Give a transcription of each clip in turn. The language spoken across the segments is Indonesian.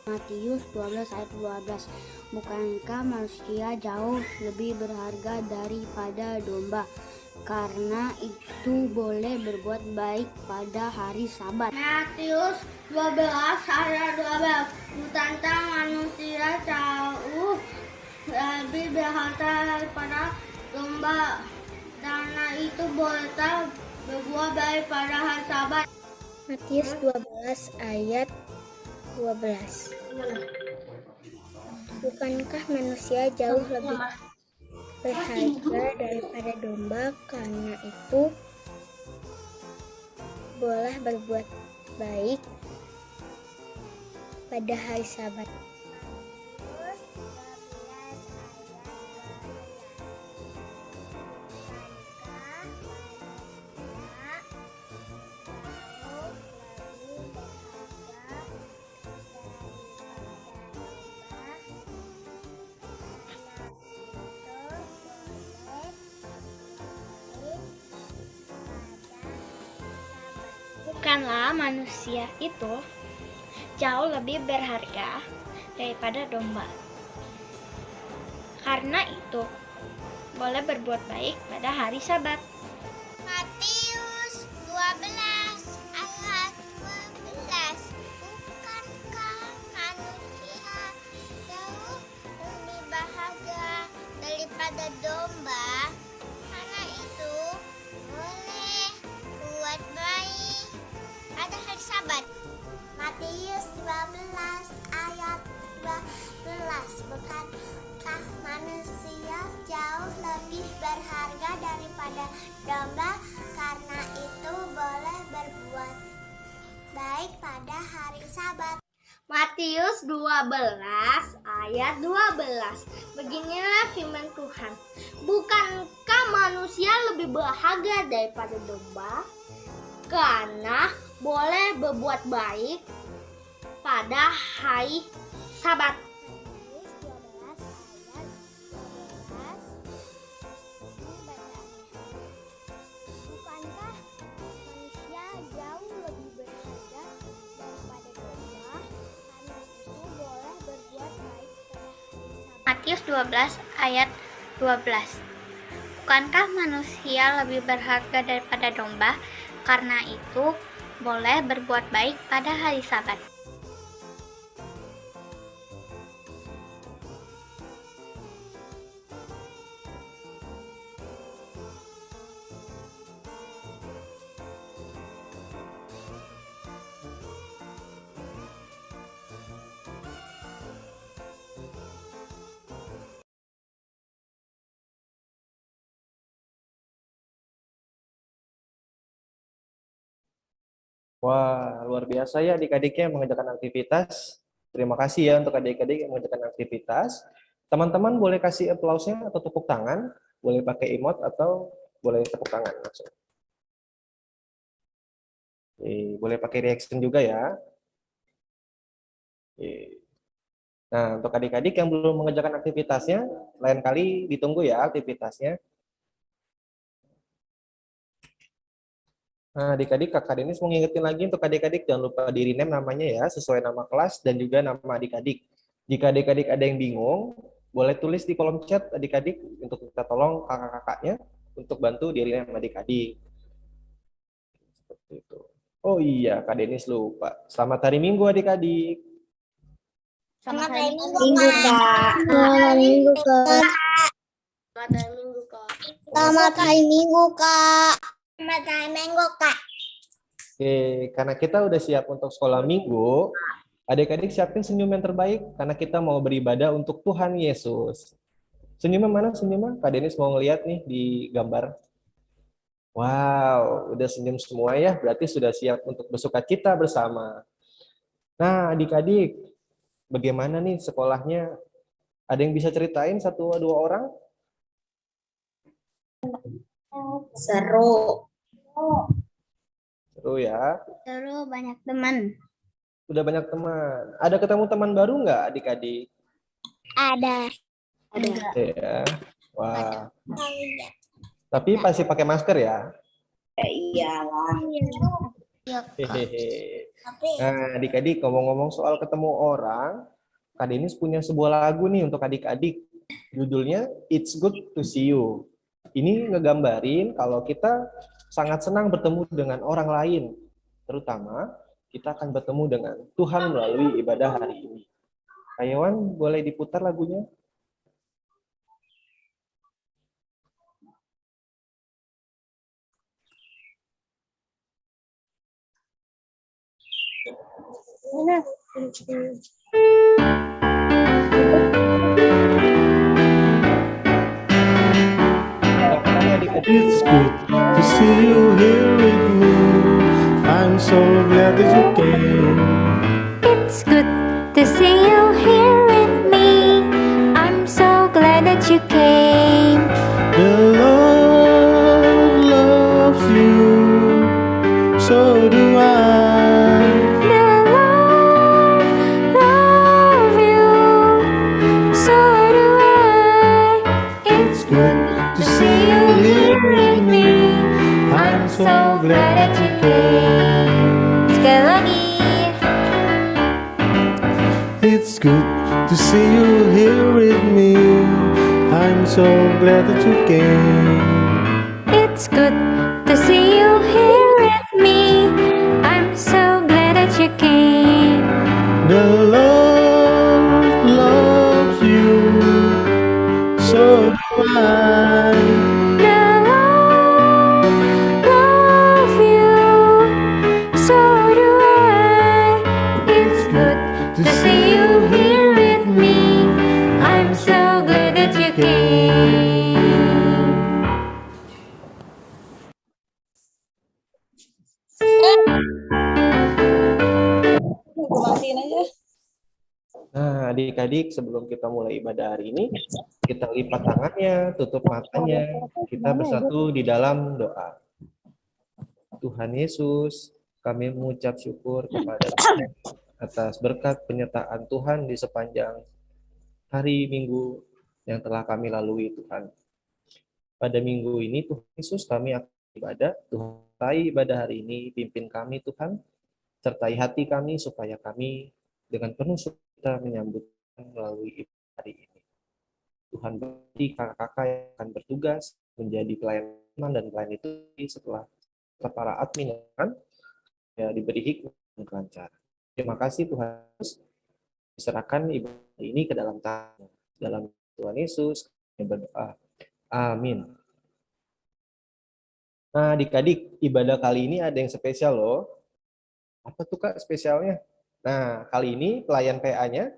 Matius 12 ayat 12. Bukankah manusia jauh lebih berharga daripada domba? Karena itu boleh berbuat baik pada hari Sabat. Matius 12 ayat 12. Bukankah manusia jauh lebih berharga daripada domba? Karena itu boleh berbuat baik pada hari Sabat. Matius 12 ayat 12. Bukankah manusia jauh lebih berharga daripada domba? Karena itu boleh berbuat baik pada hari Sabat. Bukanlah manusia itu jauh lebih berharga daripada domba. Karena itu boleh berbuat baik pada hari Sabat. Matius 12 ayat 12. Bukankah manusia jauh lebih berharga daripada domba? Karena itu boleh buat baik pada hari Sabat. Matius 12 ayat 12. Bukankah manusia jauh lebih berharga daripada domba? Karena itu boleh berbuat baik pada hari Sabat. Matius 12 ayat 12. Beginilah firman Tuhan. Bukankah manusia lebih berharga daripada domba? Karena boleh berbuat baik pada hari Sabat. Matius 12 ayat 12. Ini bacaannya. Bukankah manusia jauh lebih berharga daripada domba? Karena itu boleh berbuat baik pada hari Sabat. Matius 12 ayat 12. Bukankah manusia lebih berharga daripada domba? Karena itu boleh berbuat baik pada hari Sabat. Wah, luar biasa ya adik-adiknya mengerjakan aktivitas. Terima kasih ya untuk adik-adik yang mengerjakan aktivitas. Teman-teman boleh kasih aplausnya atau tepuk tangan, boleh pakai emot atau boleh tepuk tangan langsung. Boleh pakai reaction juga ya. Nah, untuk adik-adik yang belum mengerjakan aktivitasnya, lain kali ditunggu ya aktivitasnya. Nah, adik-adik, Kakak Denis mau ngingetin lagi untuk adik-adik, jangan lupa di rename namanya ya, sesuai nama kelas dan juga nama adik-adik. Jika adik-adik ada yang bingung, boleh tulis di kolom chat adik-adik untuk kita tolong kakak-kakaknya untuk bantu di rename adik-adik. Seperti itu. Oh iya, Kak Denis lupa. Selamat hari Minggu adik-adik. Selamat hari Minggu, Kak. Selamat Minggu, Kak. Selamat hari Minggu, Kak. Selamat hari Minggu, Kak. Selamat hari Minggu, Kak. Oke, karena kita udah siap untuk sekolah minggu, adik-adik siapin senyum yang terbaik karena kita mau beribadah untuk Tuhan Yesus. Senyumnya mana senyumnya? Kak Denis mau ngeliat nih di gambar. Wow, udah senyum semua ya, berarti sudah siap untuk bersukacita bersama. Nah, adik-adik, bagaimana nih sekolahnya? Ada yang bisa ceritain satu dua orang? Seru. Seru ya. Seru, banyak teman. Udah banyak teman. Ada ketemu teman baru nggak adik-adik? Ada. Ya. Wah. Tapi pasti pakai masker ya? Iyalah. Ya, Kak. Hehehe. Tapi Nah, adik-adik ngomong-ngomong soal ketemu orang, Kak Denis punya sebuah lagu nih untuk adik-adik. Judulnya It's Good to See You. Ini ngegambarin kalau kita sangat senang bertemu dengan orang lain. Terutama kita akan bertemu dengan Tuhan melalui ibadah hari ini. Kak Yewan, boleh diputar lagunya? Silakan adik-adik. It's good to see you here with me. I'm so glad that you came. It's good to see you here with me. I'm so glad that you came. The Lord loves you, so do I. The Lord love you, so do I. It's good to see you here with me. I'm so glad that you came. Sekali lagi. It's good to see you here with me. I'm so glad that you came. It's good to see you here with me. I'm so glad that you came. The Lord loves you, so do I. The Lord love you, so do I. It's good to see you here with me. I'm so glad that you came. Nah, adik-adik, sebelum kita mulai ibadah hari ini, kita lipat tangannya, tutup matanya, kita bersatu di dalam doa. Tuhan Yesus, kami mengucap syukur kepada Tuhan atas berkat penyertaan Tuhan di sepanjang hari Minggu yang telah kami lalui, Tuhan. Pada minggu ini, Tuhan Yesus, kami akan ibadah. Tuhan, sertai ibadah hari ini, pimpin kami, Tuhan. Sertai hati kami, supaya kami dengan penuh sukacita menyambut melalui ibadah hari ini. Tuhan berkati kakak-kakak yang akan bertugas menjadi pelayan dan pelayan itu setelah para admin kan ya, diberi hikmat dan kelancaran. Terima kasih Tuhan Yesus. Diserahkan ibadah ini ke dalam tangan. Dalam Tuhan Yesus kami berdoa. Amin. Nah, adik-adik, ibadah kali ini ada yang spesial loh. Apa tuh Kak spesialnya? Nah, kali ini pelayan PA-nya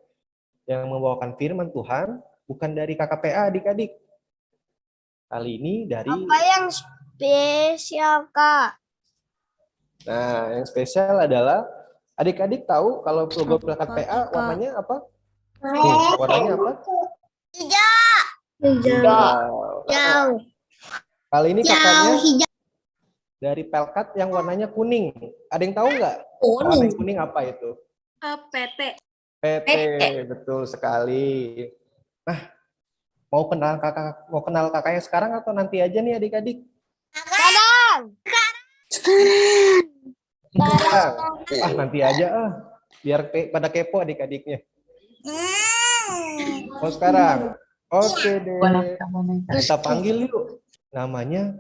yang membawakan firman Tuhan bukan dari KKPA adik-adik. Kali ini dari... apa yang spesial, Kak? Nah, yang spesial adalah adik-adik tahu kalau logo plakat PA warnanya apa? Nih, warnanya apa? Hijau. Hijau. Kali ini Hijau, kakaknya hijau. dari pelkat yang warnanya kuning. Ada yang tahu nggak? Warna yang kuning apa itu? PT. PT, betul sekali. Nah, mau kenal kakaknya sekarang atau nanti aja nih adik-adik? Sekarang. Nanti aja biar pada kepo adik-adiknya. Oh, sekarang. Oke deh. Kita panggil yuk. Namanya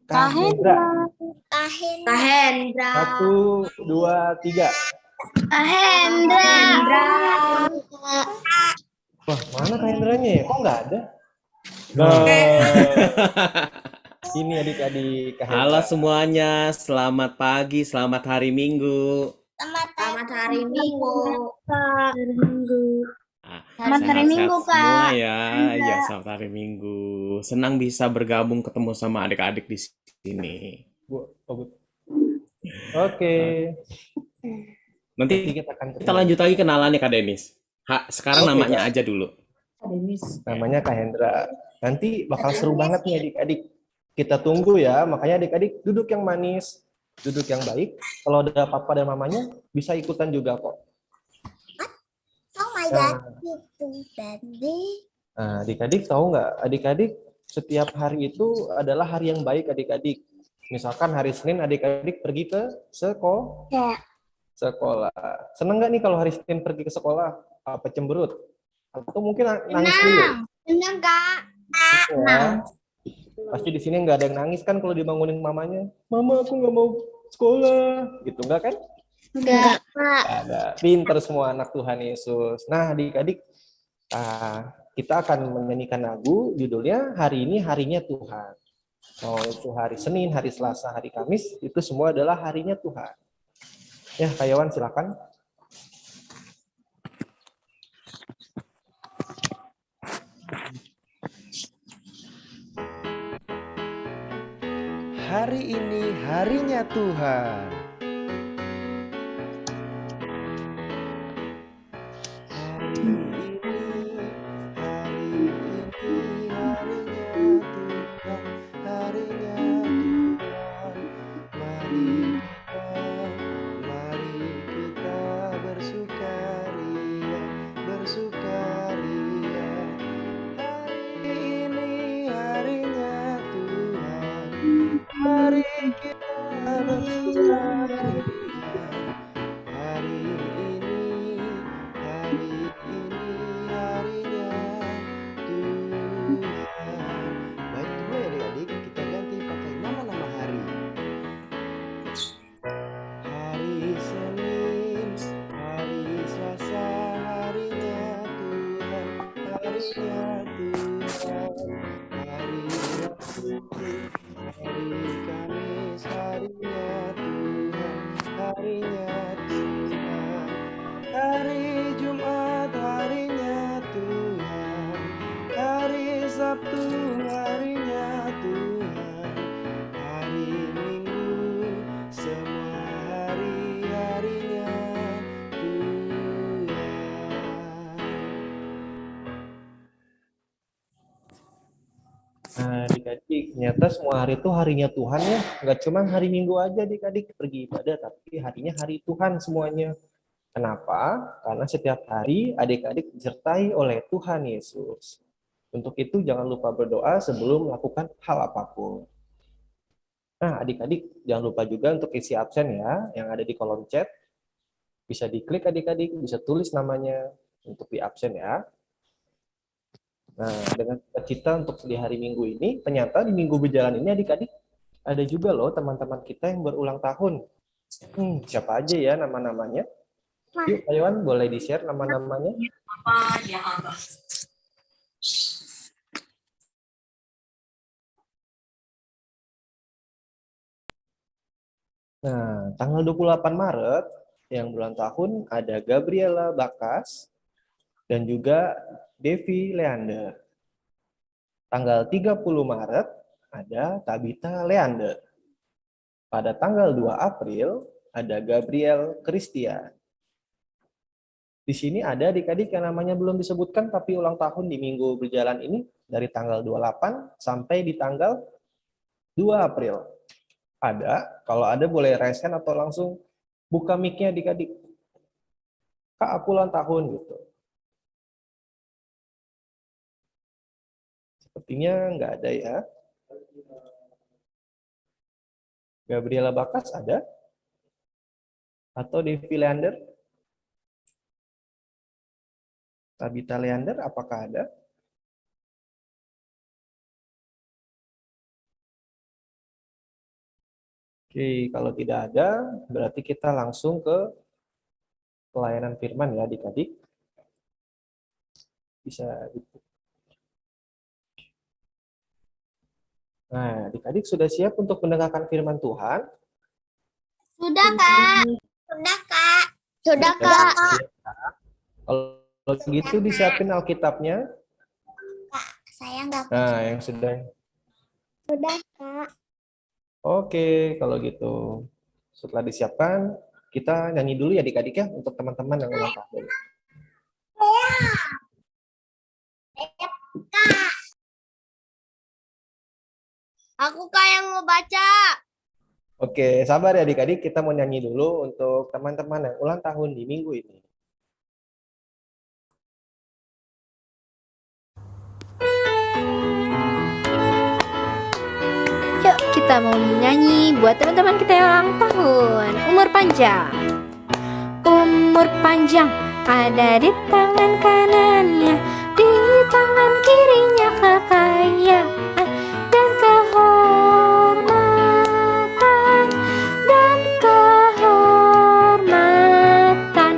Kak Hendra. Kak Hendra. 1, 2, 3. Kak Hendra. Wah, mana Kak Hendranya ya? Kok nggak ada? Ini adik-adik Kak Hendra. Halo semuanya, selamat pagi, selamat hari Minggu. Selamat hari Minggu. Selamat hari Minggu, Kak. Semua ya, ya selamat hari Minggu. Senang bisa bergabung ketemu sama adik-adik di sini. Oke. Nanti kita lanjut lagi kenalannya Kak Denis. Sekarang namanya aja dulu. Namanya Kak Hendra. Nanti bakal seru banget nih adik-adik. Kita tunggu ya, makanya adik-adik duduk yang manis, duduk yang baik. Kalau ada papa dan mamanya, bisa ikutan juga kok. Oh my God, itu tadi. Nah, adik-adik tahu nggak? Adik-adik setiap hari itu adalah hari yang baik adik-adik. Misalkan hari Senin adik-adik pergi ke Ya. sekolah. Seneng nggak nih kalau hari Senin pergi ke sekolah? Apa cemberut? Atau mungkin nangis dulu? Senang, Kak. Ya. Pasti di sini nggak ada yang nangis kan kalau dibangunin mamanya. Mama, aku nggak mau sekolah. Gitu nggak kan? Enggak, Kak. Ada. Pinter semua anak Tuhan Yesus. Nah, adik-adik, kita akan menyanyikan lagu judulnya Hari Ini Harinya Tuhan. Mau itu hari Senin, hari Selasa, hari Kamis, itu semua adalah harinya Tuhan. Ya, Kak Yawan silakan. Hari ini harinya Tuhan. Nah, adik-adik, ternyata semua hari itu harinya Tuhan ya. Nggak cuma hari Minggu aja adik-adik pergi ibadah, tapi harinya hari Tuhan semuanya. Kenapa? Karena setiap hari adik-adik disertai oleh Tuhan Yesus. Untuk itu jangan lupa berdoa sebelum melakukan hal apapun. Nah, adik-adik jangan lupa juga untuk isi absen ya, yang ada di kolom chat. Bisa diklik adik-adik, bisa tulis namanya untuk di absen ya. Nah, dengan kita untuk di hari Minggu ini, ternyata di Minggu berjalan ini adik-adik, ada juga loh teman-teman kita yang berulang tahun. Siapa aja ya nama-namanya? Yuk, Aywan, boleh di-share nama-namanya? Nah, tanggal 28 Maret, yang bulan tahun, ada Gabriela Bakas, dan juga Devi Leander. Tanggal 30 Maret, ada Tabitha Leander. Pada tanggal 2 April, ada Gabriel Christian. Di sini ada adik-adik yang namanya belum disebutkan, tapi ulang tahun di minggu berjalan ini, dari tanggal 28 sampai di tanggal 2 April. Ada, kalau ada boleh raise hand atau langsung buka mic-nya adik-adik. Kak, aku ulang tahun, gitu. Sepertinya nggak ada ya. Gabriela Bakas ada? Atau Devi Leander? Tabitha Leander, apakah ada? Oke, kalau tidak ada, berarti kita langsung ke pelayanan firman ya adik-adik. Bisa. Nah, adik-adik sudah siap untuk mendengarkan firman Tuhan? Sudah, Kak. Sudah, Kak. Sudah, Kak. Kalau begitu disiapin Alkitabnya. Kak, saya nggak. Nah, yang sudah. Sudah, Kak. Oke, kalau gitu. Setelah disiapkan, kita nyanyi dulu ya adik-adik ya, untuk teman-teman yang ulang tahun. Kak. Aku Kak yang mau baca. Oke, sabar ya adik-adik, kita mau nyanyi dulu untuk teman-teman yang ulang tahun di minggu ini. Yuk kita kita mau menyanyi buat teman-teman kita yang ulang tahun. Umur panjang. Umur panjang ada di tangan kanannya, di tangan kirinya kekayaan dan kehormatan dan kehormatan.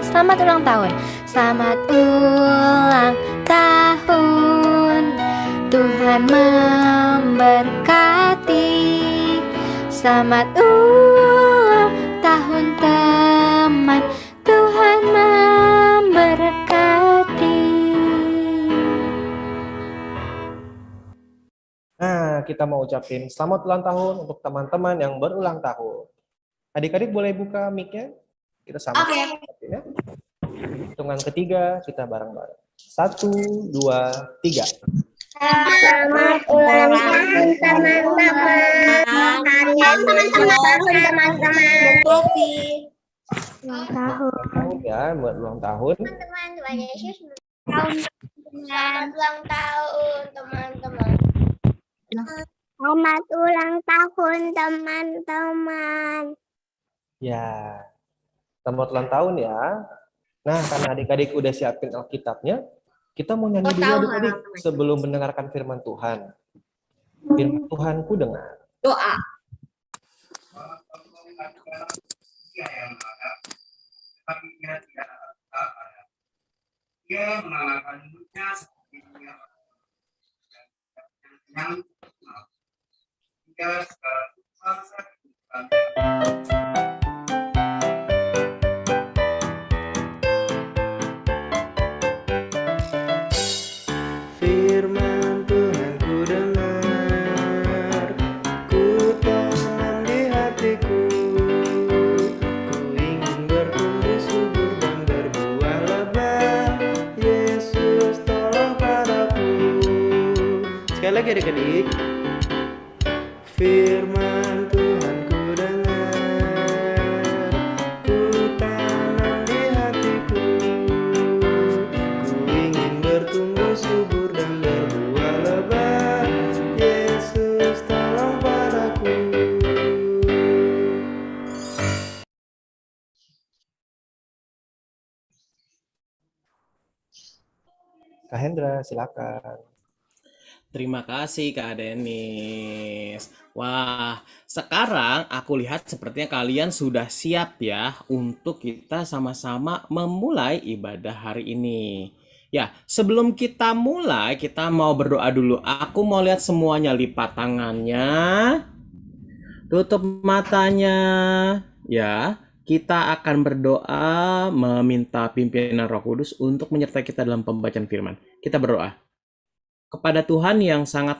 Selamat ulang tahun. Selamat ulang tahun. Tuhan memberkati. Selamat ulang tahun teman. Tuhan memberkati. Nah, kita mau ucapin selamat ulang tahun untuk teman-teman yang berulang tahun. Adik-adik boleh buka mic-nya? Kita sama. Ya. Hitungan ketiga, kita bareng-bareng. 1, 2, 3. Selamat ulang tahun teman-teman. Ulang tahun. Tahun ya, buat ulang tahun. Teman-teman, Tuhan Yesus selamat ulang tahun teman-teman. Selamat ulang tahun teman-teman. Ya, selamat ulang tahun ya. Nah, karena adik-adik udah siapin Alkitabnya, kita mau nyanyi dulu adik-adik sebelum mendengarkan firman Tuhan. Firman Tuhan ku dengar. Doa. Dia mengalahkan hidupnya seperti dia yang hingga segala bangsa Firman Tuhan ku dengar, ku tanam di hatiku, ku ingin bertumbuh subur dan berbuah lebat. Yesus tolong padaku. Sekali lagi adik-adik. Firman Tuhan ku dengar, ku tanam di hatiku, ku ingin bertumbuh subur dan berbuah lebat. Yesus tolong padaku. Kak Hendra, silakan. Terima kasih Kak Denis. Wah, sekarang aku lihat sepertinya kalian sudah siap ya untuk kita sama-sama memulai ibadah hari ini. Ya, sebelum kita mulai, kita mau berdoa dulu. Aku mau lihat semuanya, lipat tangannya, tutup matanya. Ya, kita akan berdoa meminta pimpinan Roh Kudus untuk menyertai kita dalam pembacaan firman. Kita berdoa. Kepada Tuhan yang sangat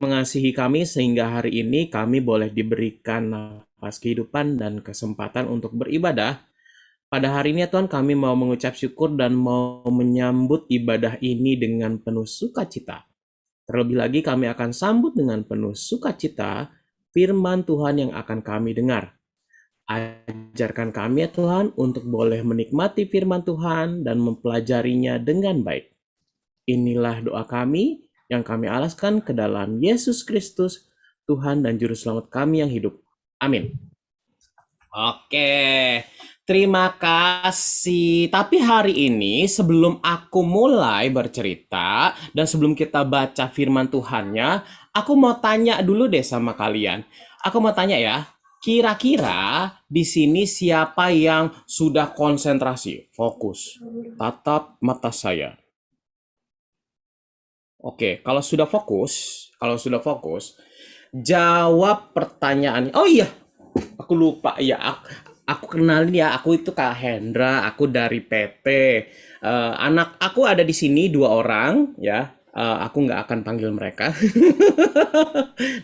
mengasihi kami sehingga hari ini kami boleh diberikan nafas kehidupan dan kesempatan untuk beribadah. Pada hari ini ya Tuhan, kami mau mengucap syukur dan mau menyambut ibadah ini dengan penuh sukacita. Terlebih lagi kami akan sambut dengan penuh sukacita firman Tuhan yang akan kami dengar. Ajarkan kami ya Tuhan untuk boleh menikmati firman Tuhan dan mempelajarinya dengan baik. Inilah doa kami yang kami alaskan ke dalam Yesus Kristus, Tuhan dan Juru Selamat kami yang hidup. Amin. Oke, terima kasih. Tapi hari ini sebelum aku mulai bercerita dan sebelum kita baca firman Tuhannya, aku mau tanya dulu deh sama kalian. Aku mau tanya ya, kira-kira di sini siapa yang sudah konsentrasi, fokus, tatap mata saya? Oke, kalau sudah fokus, jawab pertanyaan. Oh iya, aku lupa ya. Aku kenalin ya, aku itu Kak Hendra, aku dari PT. Anak aku ada di sini 2 orang ya. Aku nggak akan panggil mereka.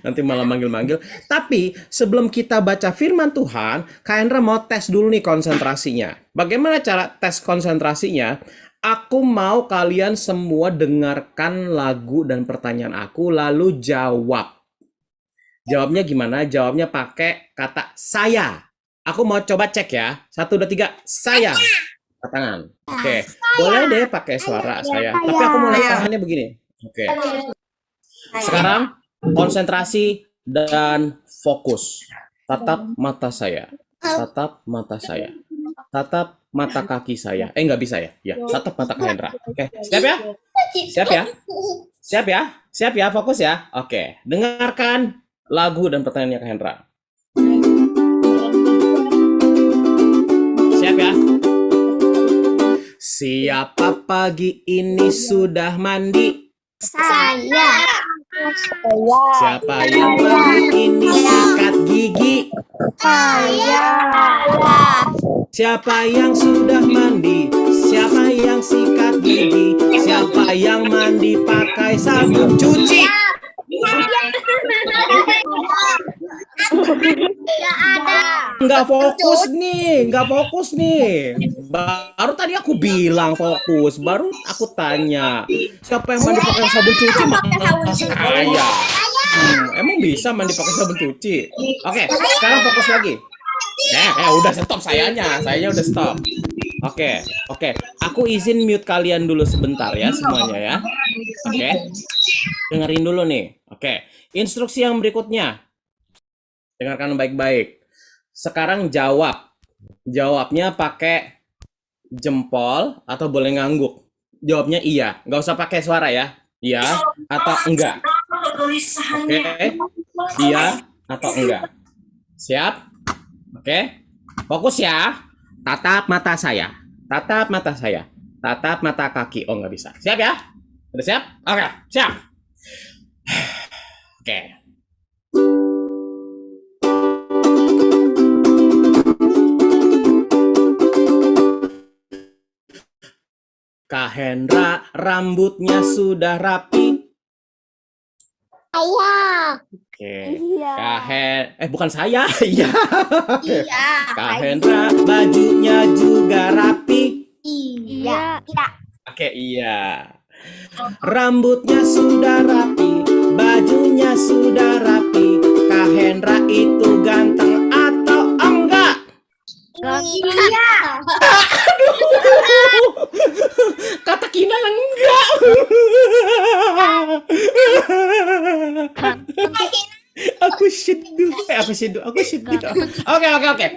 Nanti malah manggil-manggil. Tapi sebelum kita baca firman Tuhan, Kak Hendra mau tes dulu nih konsentrasinya. Bagaimana cara tes konsentrasinya? Aku mau kalian semua dengarkan lagu dan pertanyaan aku, lalu jawab. Jawabnya gimana? Jawabnya pakai kata saya. Aku mau coba cek ya. 1, 2, 3, saya. Tangan. Oke. Boleh deh pakai suara saya. Tapi aku mau lihat tangannya begini. Oke. Sekarang konsentrasi dan fokus. Tatap mata saya. Tatap mata saya. Tatap mata kaki saya. Nggak bisa ya? Ya, tatap mata Kak Hendra. Oke, siap ya? Siap ya? Siap ya? Siap ya? Fokus ya? Oke, dengarkan lagu dan pertanyaannya Kak Hendra. Siap ya? Siapa pagi ini sudah mandi? Saya. Siapa yang pagi ini sikat gigi? Saya. Siapa yang sudah mandi? Siapa yang sikat gigi? Siapa yang mandi pakai sabun cuci? Tidak ada. Nggak fokus nih. Baru tadi aku bilang fokus, baru aku tanya. Siapa yang mandi pakai sabun cuci? Malah saya. Emang bisa mandi pakai sabun cuci? Oke, sekarang fokus lagi. Udah stop sayanya udah stop. Oke. Aku izin mute kalian dulu sebentar ya semuanya ya. Oke. Dengerin dulu nih. Oke. Instruksi yang berikutnya. Dengarkan baik-baik. Sekarang jawab. Jawabnya pakai jempol atau boleh ngangguk. Jawabnya iya. Nggak usah pakai suara ya. Iya atau enggak. Oke. Iya atau enggak. Siap? Oke. Fokus ya. Tatap mata saya. Tatap mata saya. Tatap mata kaki. Oh, nggak bisa. Siap ya? Udah siap? Oke, siap. Oke. Kak Hendra rambutnya sudah rapi. Saya. Oke. Iya. Bukan saya. Iya. Iya. Kak Hendra bajunya juga rapi. Iya. Oke, iya. Rambutnya sudah rapi, bajunya sudah rapi. Kak Hendra itu ganteng atau enggak? Iya. Kata Kina enggak. Aku sedih. Oke.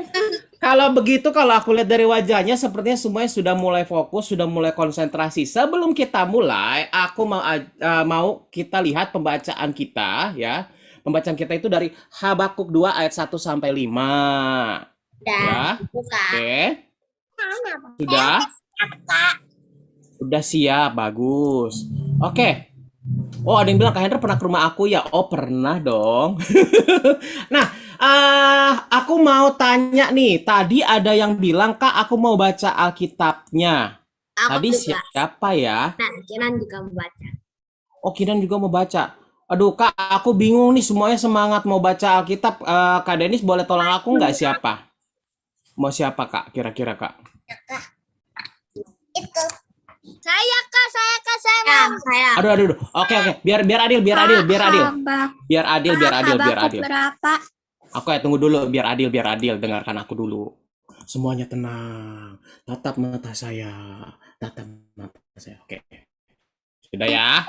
Kalau begitu, kalau aku lihat dari wajahnya, sepertinya semuanya sudah mulai fokus, sudah mulai konsentrasi. Sebelum kita mulai, aku mau kita lihat pembacaan kita, ya. Pembacaan kita itu dari Habakuk 2 ayat 1 sampai 5. Ya. Oke. Sudah? Udah siap, bagus. Oke. Oh, ada yang bilang Kak Hendra pernah ke rumah aku ya? Oh, pernah dong. Nah, aku mau tanya nih. Tadi ada yang bilang, Kak, aku mau baca Alkitabnya. Tadi siapa ya? Kinan juga membaca. Oh, Kinan juga mau baca. Aduh, Kak, aku bingung nih. Semuanya semangat mau baca Alkitab. Kak Denis boleh tolong aku nggak siapa? Mau siapa, Kak? Kira-kira, Kak? Itu. Saya mau. Saya. Aduh. Oke. Biar adil. Berapa? Oke, tunggu dulu. Biar adil. Dengarkan aku dulu. Semuanya tenang. Tatap mata saya. Oke. Sudah ya.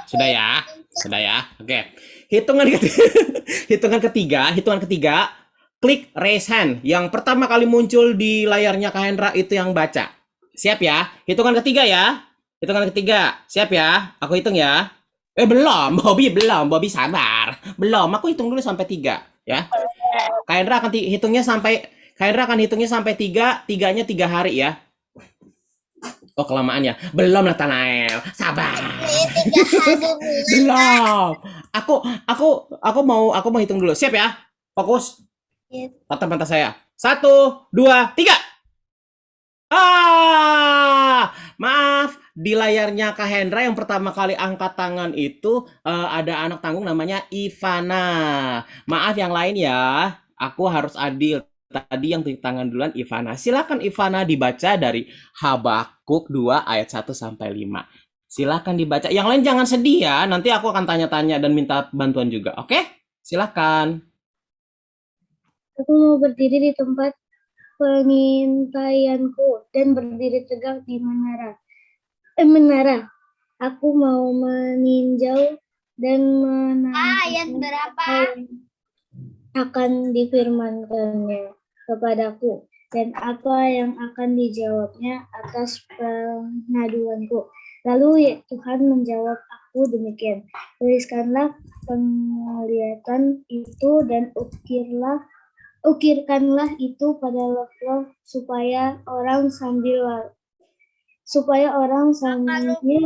Oke. Hitungan ketiga. Klik raise hand. Yang pertama kali muncul di layarnya Kak Hendra itu yang baca. Siap ya? Hitungan ketiga ya. Siap ya? Aku hitung ya. Belum. Bobby sabar. Belum. Aku hitung dulu sampai 3 ya. Kak Hendra akan hitungnya sampai 3. 3-nya 3 hari ya. Oh, kelamaan ya. Belum, Nathanael. Sabar. 3 hari. Belum. Aku mau hitung dulu. Siap ya? Fokus. Tatap mata saya. 1, 2, 3. Maaf, di layarnya Kak Hendra yang pertama kali angkat tangan itu ada anak tanggung namanya Ivana. Maaf yang lain ya, aku harus adil. Tadi yang tangan duluan Ivana. Silakan Ivana dibaca dari Habakuk 2 ayat 1 sampai 5. Silakan dibaca. Yang lain jangan sedih ya, nanti aku akan tanya-tanya dan minta bantuan juga. Oke? Silakan. Aku mau berdiri di tempat pengintaianku dan berdiri tegak di menara. Aku mau meninjau dan menanti Ayat berapa? akan difirmankannya kepadaku, dan apa yang akan dijawabnya atas pengaduanku. Lalu Tuhan menjawab aku demikian, tuliskanlah penglihatan itu dan ukirkanlah itu pada loh supaya orang sambil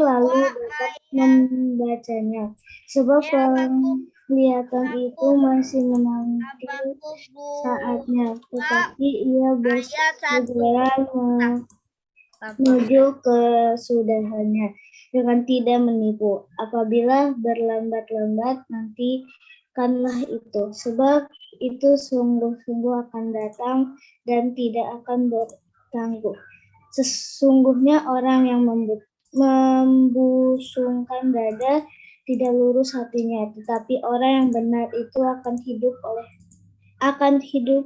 lalu dapat membacanya. Sebab penglihatan itu masih menanti saatnya, tetapi ia bersegera menuju kesudahannya dengan tidak menipu. Apabila berlambat-lambat, nantikanlah itu, sebab itu sungguh-sungguh akan datang dan tidak akan bertangguh. Sesungguhnya orang yang membusungkan dada tidak lurus hatinya, tetapi orang yang benar itu akan hidup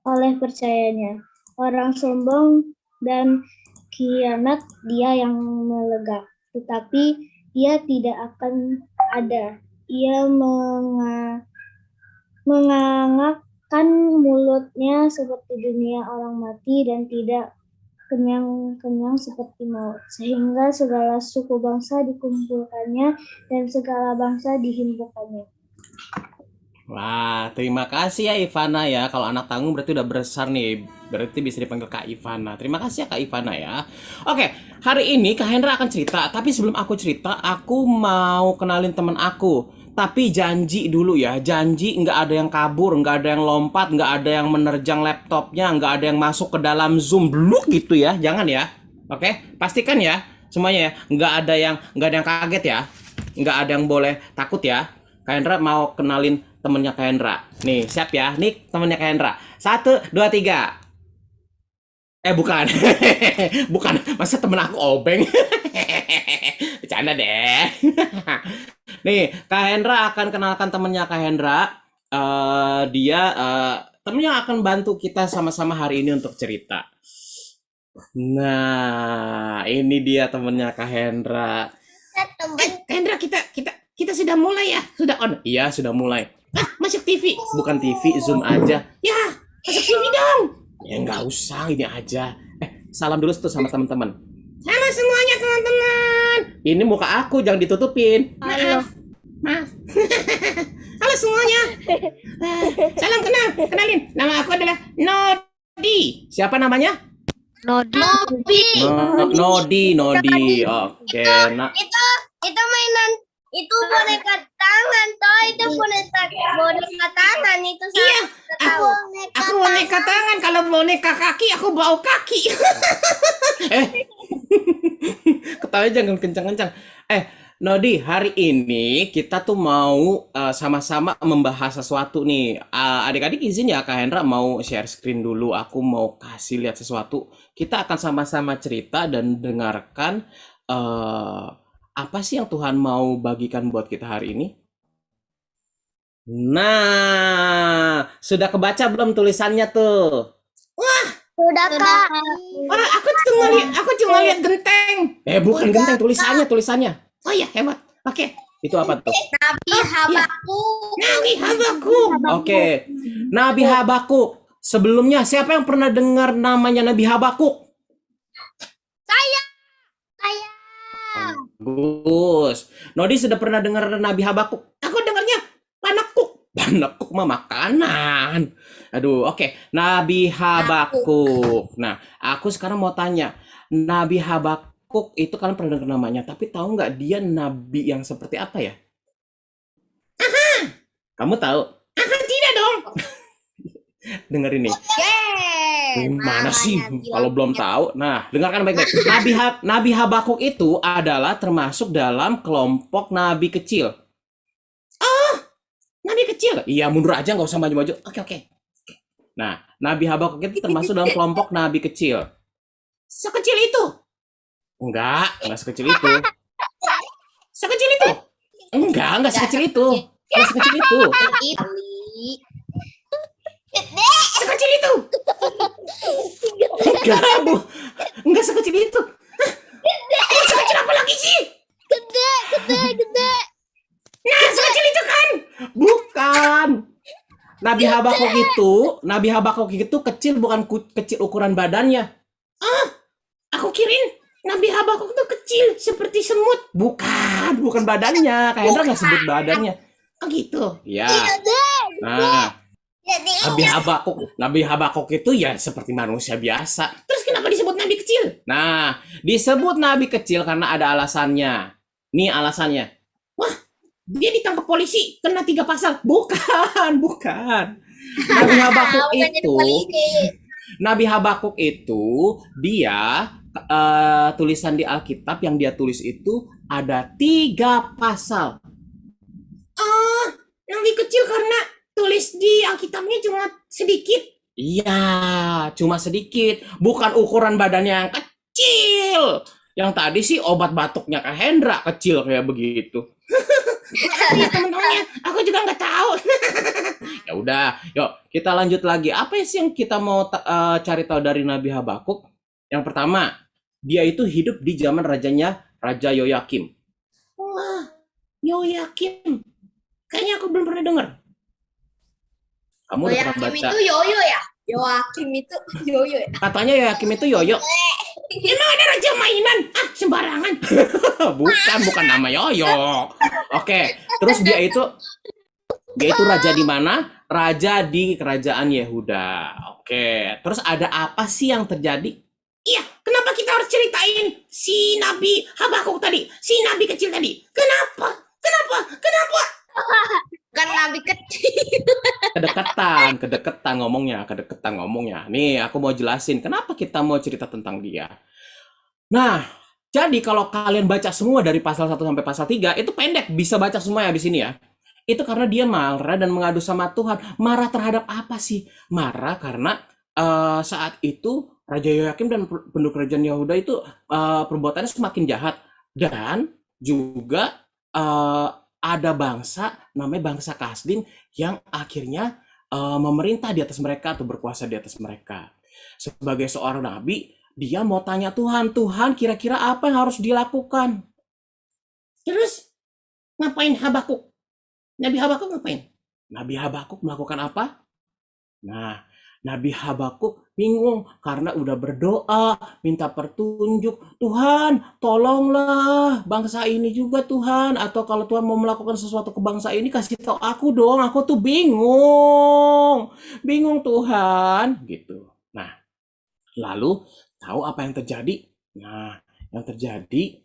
oleh percayanya. Orang sombong dan khianat dia yang melegak, tetapi ia tidak akan ada. Ia mengangakkan mulutnya seperti dunia orang mati dan tidak kenyang-kenyang seperti maut, sehingga segala suku bangsa dikumpulkannya dan segala bangsa dihimpunkannya. Wah, terima kasih ya Ivana ya. Kalau anak tanggung berarti udah besar nih. Berarti bisa dipanggil Kak Ivana. Terima kasih ya Kak Ivana ya. Oke, hari ini Kak Hendra akan cerita. Tapi sebelum aku cerita, aku mau kenalin teman aku. Tapi janji dulu ya. Janji nggak ada yang kabur, nggak ada yang lompat, nggak ada yang menerjang laptopnya, nggak ada yang masuk ke dalam Zoom bluk gitu ya. Jangan ya. Oke, pastikan ya semuanya ya. Nggak ada yang kaget ya. Nggak ada yang boleh takut ya. Kak Hendra mau kenalin temennya Kak Hendra. Nih, siap ya. Nih temennya Kak Hendra. 1, 2, 3. Bukan. Bukan. Masa temen aku obeng? Bercanda deh. Nih, Kak Hendra akan kenalkan temennya Kak Hendra. Dia temennya akan bantu kita sama-sama hari ini untuk cerita. Nah, ini dia temennya Kak Hendra. Kak Hendra, kita sudah mulai ya? Sudah on? Iya, sudah mulai. Masuk TV. Bukan TV, Zoom aja. Ya, masuk TV dong. Ya, nggak usah, ini aja. Salam dulu tuh sama teman-teman. Halo semuanya teman-teman. Ini muka aku, jangan ditutupin. Maaf. Halo semuanya. Salam kenal. Kenalin, nama aku adalah Nodi. Siapa namanya? Nodi. Oke. Nah, Itu mainan, itu boneka tangan toh, itu boneka tangan itu. iya. Aku boneka tangan. Kalau boneka kaki, aku bau kaki. Ketawa jangan kencang-kencang. Nodi, hari ini kita tuh mau sama-sama membahas sesuatu nih. Adik-adik izin ya, Kak Hendra mau share screen dulu. Aku mau kasih lihat sesuatu. Kita akan sama-sama cerita dan dengarkan apa sih yang Tuhan mau bagikan buat kita hari ini. Nah, sudah kebaca belum tulisannya tuh? Sudah Kak. Wah, aku cuma lihat genteng. Bukan genteng, tulisannya. Oh iya, hebat. Oke, itu apa tuh? Nabi Habakuk. Oke. Nabi Habakuk. Sebelumnya siapa yang pernah dengar namanya Nabi Habakuk? Saya. Bagus. Nodi sudah pernah dengar Nabi Habakuk? Aku dengarnya panekuk. Panekuk mah makanan. Aduh, oke. Nabi Habakuk. Nah, aku sekarang mau tanya. Nabi Habakuk itu kalian pernah dengar namanya, tapi tahu nggak dia nabi yang seperti apa ya? Kamu tahu? Tidak dong. Dengar ini. Gimana sih kalau belum tahu? Nah, dengarkan baik-baik. Nabi Habakuk itu adalah termasuk dalam kelompok nabi kecil. Oh, nabi kecil? Iya, mundur aja, nggak usah maju-maju. Oke. Nah, Nabi Habakuk itu termasuk dalam kelompok nabi kecil. Sekecil itu? Enggak sekecil itu. Sekecil itu? Enggak sekecil itu. Enggak sekecil itu. Sekecil itu. Enggak sekecil itu. Sekecil apa lagi sih? Gede. Nah, sekecil itu kan? Bukan. Nabi Habakuk itu kecil, bukan kecil ukuran badannya. Aku kirain Nabi Habakuk itu kecil seperti semut. Bukan badannya. Kak Hendra nggak sebut badannya. Oh gitu. Ya. Nah, Nabi Habakuk itu ya seperti manusia biasa. Terus kenapa disebut Nabi kecil? Nah, disebut Nabi kecil karena ada alasannya. Nih alasannya. Wah, dia ditangkap polisi kena 3 pasal. Bukan. Nabi Habakuk itu dia tulisan di Alkitab yang dia tulis itu ada 3 pasal. Nabi kecil karena tulis di Alkitabnya cuma sedikit. Iya, cuma sedikit. Bukan ukuran badannya yang kecil. Yang tadi sih obat batuknya Kak Hendra kecil kayak begitu. Ya teman-temannya, aku juga nggak tahu. Ya udah, yuk kita lanjut lagi. Apa sih yang kita mau cari tahu dari Nabi Habakuk? Yang pertama, dia itu hidup di zaman Raja Yoyakim. Wah, Yoyakim. Kayaknya aku belum pernah dengar. Kamu udah pernah baca? Yoyakim itu yoyo ya? Yoyakim itu yoyo ya? Katanya Yoyakim itu yoyo. Emang ada raja mainan? Sembarangan. bukan nama yoyo. Oke, terus dia itu raja di mana? Raja di kerajaan Yehuda. Oke, terus ada apa sih yang terjadi? Iya, kenapa kita harus ceritain si Nabi Habakuk tadi? Si Nabi kecil tadi. Kenapa? Kan Nabi kecil. Kedekatan ngomongnya. Nih, aku mau jelasin kenapa kita mau cerita tentang dia. Nah, jadi kalau kalian baca semua dari pasal 1 sampai pasal 3, itu pendek, bisa baca semua ya di sini ya. Itu karena dia marah dan mengadu sama Tuhan. Marah terhadap apa sih? Marah karena saat itu Raja Yoyakim dan penduduk kerajaan Yehuda itu perbuatannya semakin jahat. Dan juga ada bangsa, namanya bangsa Kasdim, yang akhirnya memerintah di atas mereka atau berkuasa di atas mereka. Sebagai seorang nabi, dia mau tanya Tuhan, kira-kira apa yang harus dilakukan? Terus, ngapain Habakuk? Nabi Habakuk ngapain? Nabi Habakuk melakukan apa? Nah, Nabi Habakuk bingung karena udah berdoa, minta petunjuk. Tuhan, tolonglah bangsa ini juga Tuhan. Atau kalau Tuhan mau melakukan sesuatu ke bangsa ini, kasih tahu aku dong. Aku tuh bingung. Bingung Tuhan. Gitu. Nah, lalu tahu apa yang terjadi? Nah, yang terjadi,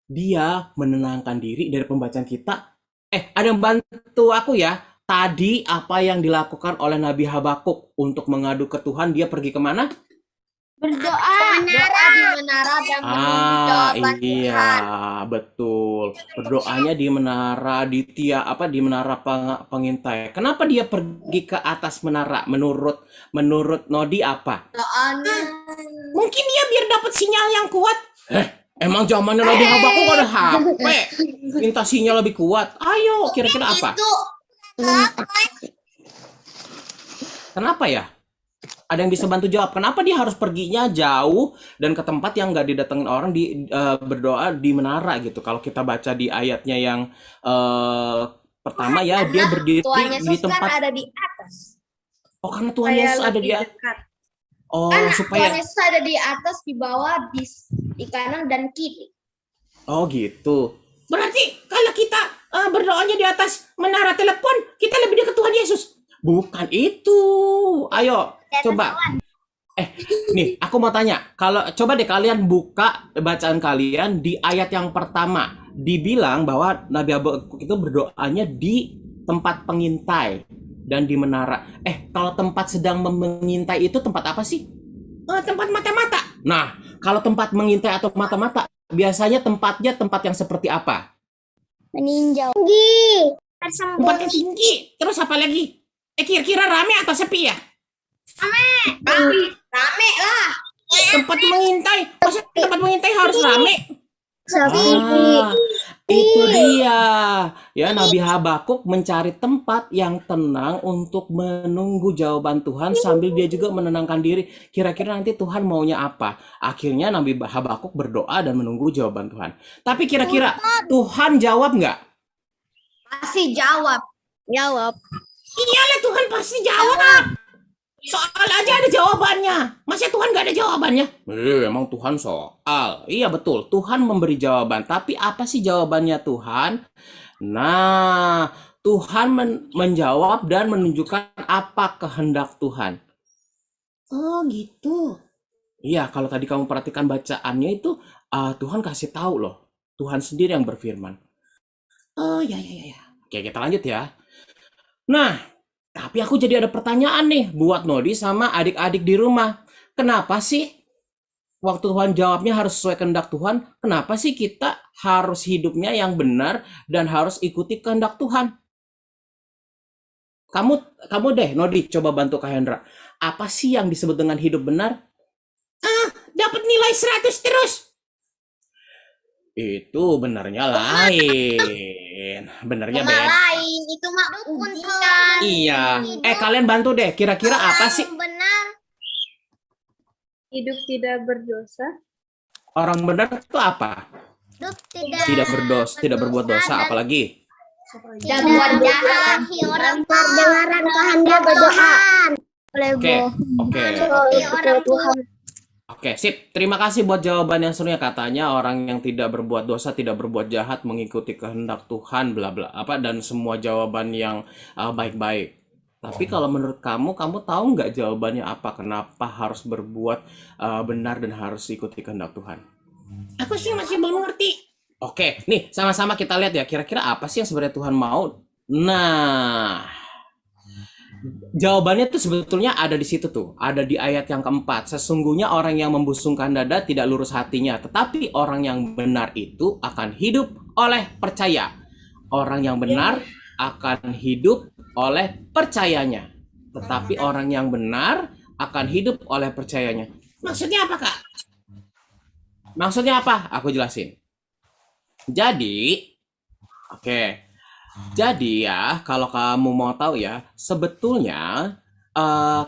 dia menenangkan diri dari pembacaan kita. Ada yang bantu aku ya. Tadi apa yang dilakukan oleh Nabi Habakuk untuk mengadu ke Tuhan, dia pergi kemana? Berdoa di menara dan menunggu jawaban Tuhan. Betul. Berdoanya di menara di menara pengintai. Kenapa dia pergi ke atas menara? Menurut Nodi apa? Doanya. Mungkin dia biar dapat sinyal yang kuat. Emang zamannya Nabi Habakuk ada HP. Minta sinyal lebih kuat. Ayo, kira-kira apa? Kenapa ya? Ada yang bisa bantu jawab. Kenapa dia harus perginya jauh dan ke tempat yang nggak didatengin orang, berdoa di menara gitu? Kalau kita baca di ayatnya yang pertama ya, dia berdiri di tempat. Kan ada di atas. Oh, karena Tuhan Yesus ada di atas. Oh, kan supaya Tuhan Yesus ada di atas, di bawah, di kanan dan kiri. Oh gitu. Berarti kalau kita berdoanya di atas menara telepon, kita lebih dekat Tuhan Yesus. Bukan itu. Ayo, coba. Nih, aku mau tanya. Coba deh kalian buka bacaan kalian di ayat yang pertama. Dibilang bahwa Nabi Habakuk itu berdoanya di tempat pengintai dan di menara. Kalau tempat sedang mengintai itu tempat apa sih? Tempat mata-mata. Nah, kalau tempat mengintai atau mata-mata, biasanya tempatnya tempat yang seperti apa? Meninjau. Tempat yang tinggi. Terus apa lagi? Kira-kira rame atau sepi ya? Rame lah. Tempat mengintai. Masa tempat mengintai harus rame? Sepi. Itu dia. Ya, Nabi Habakuk mencari tempat yang tenang untuk menunggu jawaban Tuhan sambil dia juga menenangkan diri. Kira-kira nanti Tuhan maunya apa? Akhirnya Nabi Habakuk berdoa dan menunggu jawaban Tuhan. Tapi kira-kira Tuhan jawab nggak? Pasti jawab. Iyalah Tuhan pasti jawab. Soal aja ada jawabannya. Masa Tuhan gak ada jawabannya? Emang Tuhan soal. Iya betul, Tuhan memberi jawaban. Tapi apa sih jawabannya Tuhan? Nah, Tuhan menjawab dan menunjukkan apa kehendak Tuhan. Oh gitu. Iya, kalau tadi kamu perhatikan bacaannya itu, Tuhan kasih tahu loh. Tuhan sendiri yang berfirman. Oh ya. Oke, kita lanjut ya. Nah, tapi aku jadi ada pertanyaan nih buat Nodi sama adik-adik di rumah. Kenapa sih waktu Tuhan jawabnya harus sesuai kehendak Tuhan? Kenapa sih kita harus hidupnya yang benar dan harus ikuti kehendak Tuhan? Kamu deh, Nodi, coba bantu Kak Hendra. Apa sih yang disebut dengan hidup benar? Dapat nilai 100 terus. Itu benarnya lain. Benarnya beda. lain itu mah ujian. Iya. Kalian bantu deh. Kira-kira apa sih? Benar. Hidup tidak berdosa. Orang benar itu apa? Hidup Tidak berbuat dosa, apalagi? tidak buat jahat. Orang pendengaran kehendak Tuhan. Oke, sip. Terima kasih buat jawaban yang serunya. Katanya orang yang tidak berbuat dosa, tidak berbuat jahat, mengikuti kehendak Tuhan, bla bla apa, dan semua jawaban yang baik-baik. Tapi kalau menurut kamu tahu nggak jawabannya apa? Kenapa harus berbuat benar dan harus ikuti kehendak Tuhan? Aku sih masih belum ngerti. Oke, nih sama-sama kita lihat ya. Kira-kira apa sih yang sebenarnya Tuhan mau? Nah, jawabannya tuh sebetulnya ada di situ tuh. Ada di ayat yang keempat. Sesungguhnya orang yang membusungkan dada tidak lurus hatinya. Tetapi orang yang benar itu akan hidup oleh percaya. Orang yang benar akan hidup oleh percayanya. Tetapi orang yang benar akan hidup oleh percayanya. Maksudnya apa, Kak? Maksudnya apa? Aku jelasin. Jadi, Jadi ya, kalau kamu mau tahu ya, sebetulnya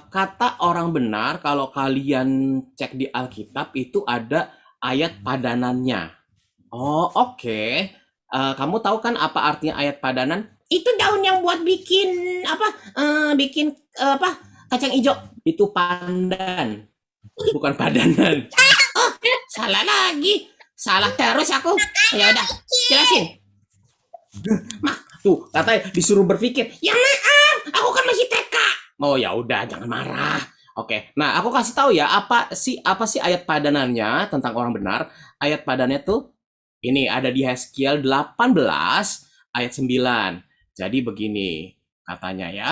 kata orang benar kalau kalian cek di Alkitab itu ada ayat padanannya. Oh, oke. Kamu tahu kan apa artinya ayat padanan? Itu daun yang buat bikin kacang hijau. Itu pandan, bukan padanan. Oh, salah lagi. Salah terus aku. Ya udah, jelasin. Tuh, katanya disuruh berpikir. Ya maaf, aku kan masih TK. Oh ya udah, jangan marah. Oke. Nah, aku kasih tahu ya apa sih ayat padanannya tentang orang benar. Ayat padannya tuh ini ada di Yeskiel 18 ayat 9. Jadi begini katanya ya.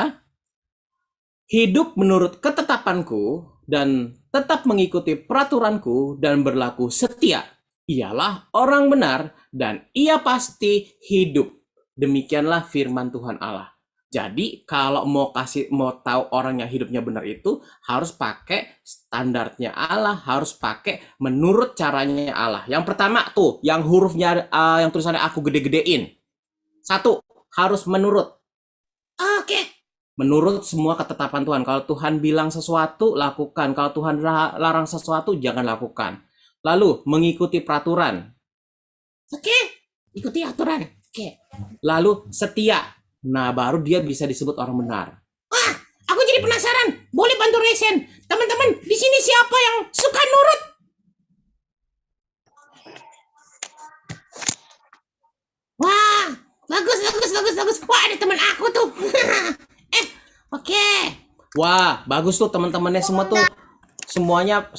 Hidup menurut ketetapanku dan tetap mengikuti peraturanku dan berlaku setia. Ialah orang benar dan ia pasti hidup. Demikianlah firman Tuhan Allah. Jadi kalau mau tahu orang yang hidupnya benar itu harus pakai standarnya Allah, harus pakai menurut caranya Allah. Yang pertama tuh, yang hurufnya yang tulisannya aku gede-gedein. 1, harus menurut. Oke. Menurut semua ketetapan Tuhan. Kalau Tuhan bilang sesuatu, lakukan. Kalau Tuhan larang sesuatu, jangan lakukan. Lalu mengikuti peraturan. Oke, ikuti aturan. Oke. Lalu setia. Nah, baru dia bisa disebut orang benar. Wah, aku jadi penasaran. Boleh bantu resen. Teman-teman, di sini siapa yang suka nurut? Wah, bagus. Wah, ada teman aku tuh. Oke. Wah, bagus tuh teman-temannya semua tuh. Semuanya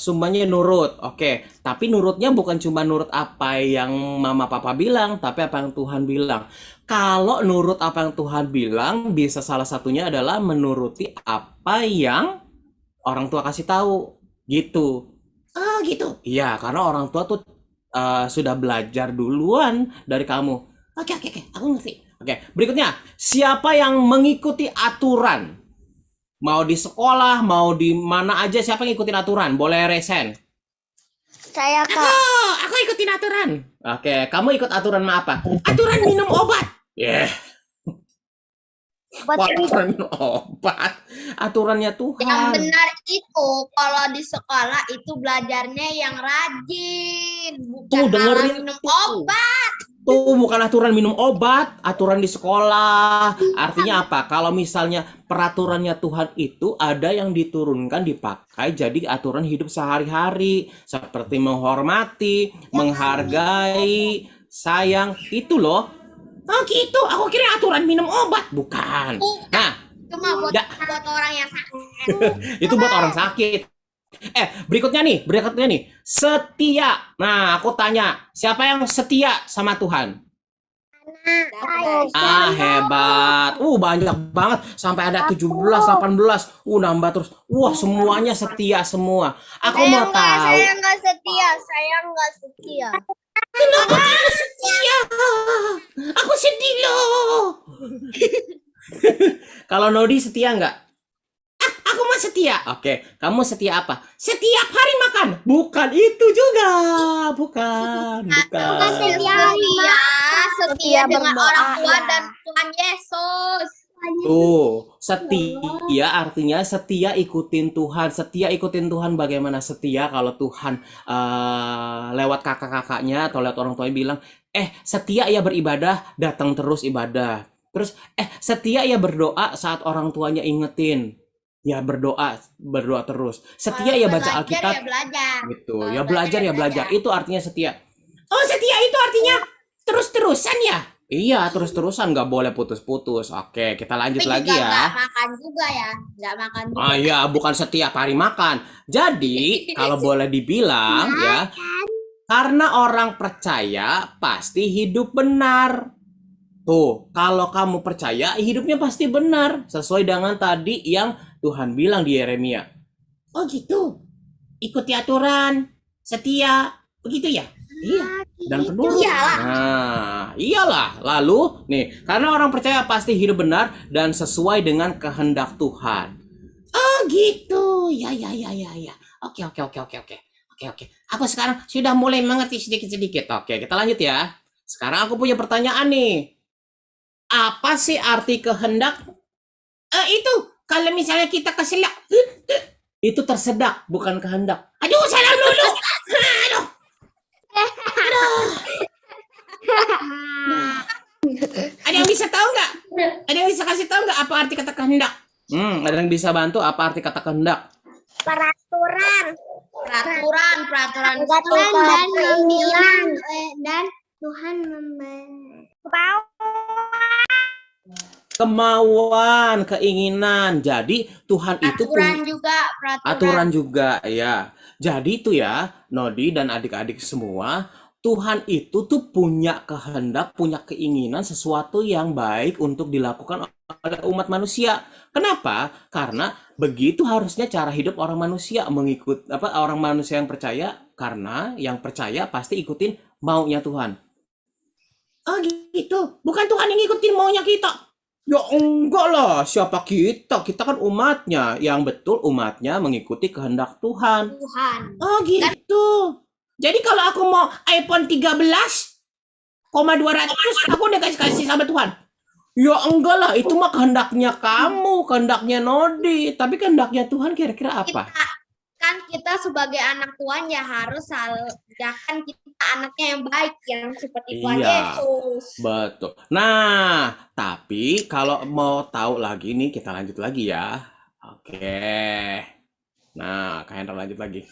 nurut. Oke, tapi nurutnya bukan cuma nurut apa yang mama papa bilang, tapi apa yang Tuhan bilang. Kalau nurut apa yang Tuhan bilang, bisa salah satunya adalah menuruti apa yang orang tua kasih tahu. Gitu. Oh, gitu. Iya, karena orang tua tuh sudah belajar duluan dari kamu. Oke. Aku ngerti. Oke, berikutnya. Siapa yang mengikuti aturan? Mau di sekolah, mau di mana aja, siapa yang ngikutin aturan? Boleh resen. Saya Kak. Aku ikutin aturan. Oke, kamu ikut aturan apa? Aturan minum obat. Aturan minum obat. Aturannya Tuhan. Yang benar itu kalau di sekolah itu belajarnya yang rajin, bukan Tuh, dengerin minum tuh. obat. Tuh bukan aturan minum obat, aturan di sekolah. Artinya apa? Kalau misalnya peraturannya Tuhan itu ada yang diturunkan dipakai jadi aturan hidup sehari-hari, seperti menghormati, menghargai, sayang, itu loh. Oh gitu, aku kira aturan minum obat, bukan. Nah, Cuma buat ya, orang yang sakit. itu buat orang sakit. Berikutnya nih, setia. Nah, aku tanya, siapa yang setia sama Tuhan? Ah, hebat. Banyak banget. Sampai ada 17, 18. Nambah terus. Wah, semuanya setia semua. Aku mau tahu. Saya nggak setia. Saya nggak setia. Kenapa tidak setia? Aku sedih loh. Kalau Nodi setia nggak? Aku mah setia. Oke, kamu setia apa? Setiap hari makan. Bukan itu juga. Bukan. Setia dengan orang tua dan Tuhan Yesus. Tuh, setia artinya setia ikutin Tuhan. Setia ikutin Tuhan bagaimana setia kalau Tuhan lewat kakak-kakaknya atau lewat orang tuanya bilang, setia ya beribadah, datang terus ibadah. Terus, setia ya berdoa saat orang tuanya ingetin. Ya berdoa terus. Setia ya baca Alkitab. Gitu. Ya belajar. Itu artinya setia. Oh, setia itu artinya terus-terusan ya? Iya, terus-terusan, nggak boleh putus-putus. Oke, kita lanjut lagi ya. Nggak makan juga ya, nggak makan juga. Ah iya, bukan setiap hari makan. Jadi, kalau boleh dibilang ya, karena orang percaya pasti hidup benar. Tuh, kalau kamu percaya hidupnya pasti benar. Sesuai dengan tadi yang Tuhan bilang di Yeremia. Oh gitu, ikuti aturan, setia, begitu ya? Iya, dan penurut. Nah, iyalah. Lalu, nih, karena orang percaya pasti hidup benar dan sesuai dengan kehendak Tuhan. Oh gitu, ya. Oke. Aku sekarang sudah mulai mengerti sedikit-sedikit. Oke, kita lanjut ya. Sekarang aku punya pertanyaan nih. Apa sih arti kehendak? Itu, kalau misalnya kita keselak, itu tersedak, bukan kehendak. Aduh, salah dulu. Aduh. Ada yang bisa tahu nggak? Ada yang bisa kasih tahu nggak apa arti kata kehendak? Ada yang bisa bantu apa arti kata kehendak? Peraturan dan Tuhan Kemauan, keinginan. Jadi Tuhan itu punya aturan juga ya. Jadi itu ya, Nodi dan adik-adik semua, Tuhan itu tuh punya kehendak, punya keinginan sesuatu yang baik untuk dilakukan oleh umat manusia. Kenapa? Karena begitu harusnya cara hidup orang manusia, orang manusia yang percaya, karena yang percaya pasti ikutin maunya Tuhan. Oh gitu, bukan Tuhan yang ngikutin maunya kita. Ya enggak lah, siapa kita? Kita kan umatnya. Yang betul umatnya mengikuti kehendak Tuhan. Oh gitu. Jadi kalau aku mau iPhone 13,200, aku udah kasih sama Tuhan. Ya enggak lah, itu mah kehendaknya kamu, kehendaknya Nodi. Tapi kehendaknya Tuhan kira-kira apa? Kita sebagai anak Tuhan ya harus kan kita anaknya yang baik, yang seperti Tuhan Yesus. Betul. Nah, tapi kalau mau tahu lagi nih, kita lanjut lagi ya. Oke. Nah, Kak Hendra lanjut lagi.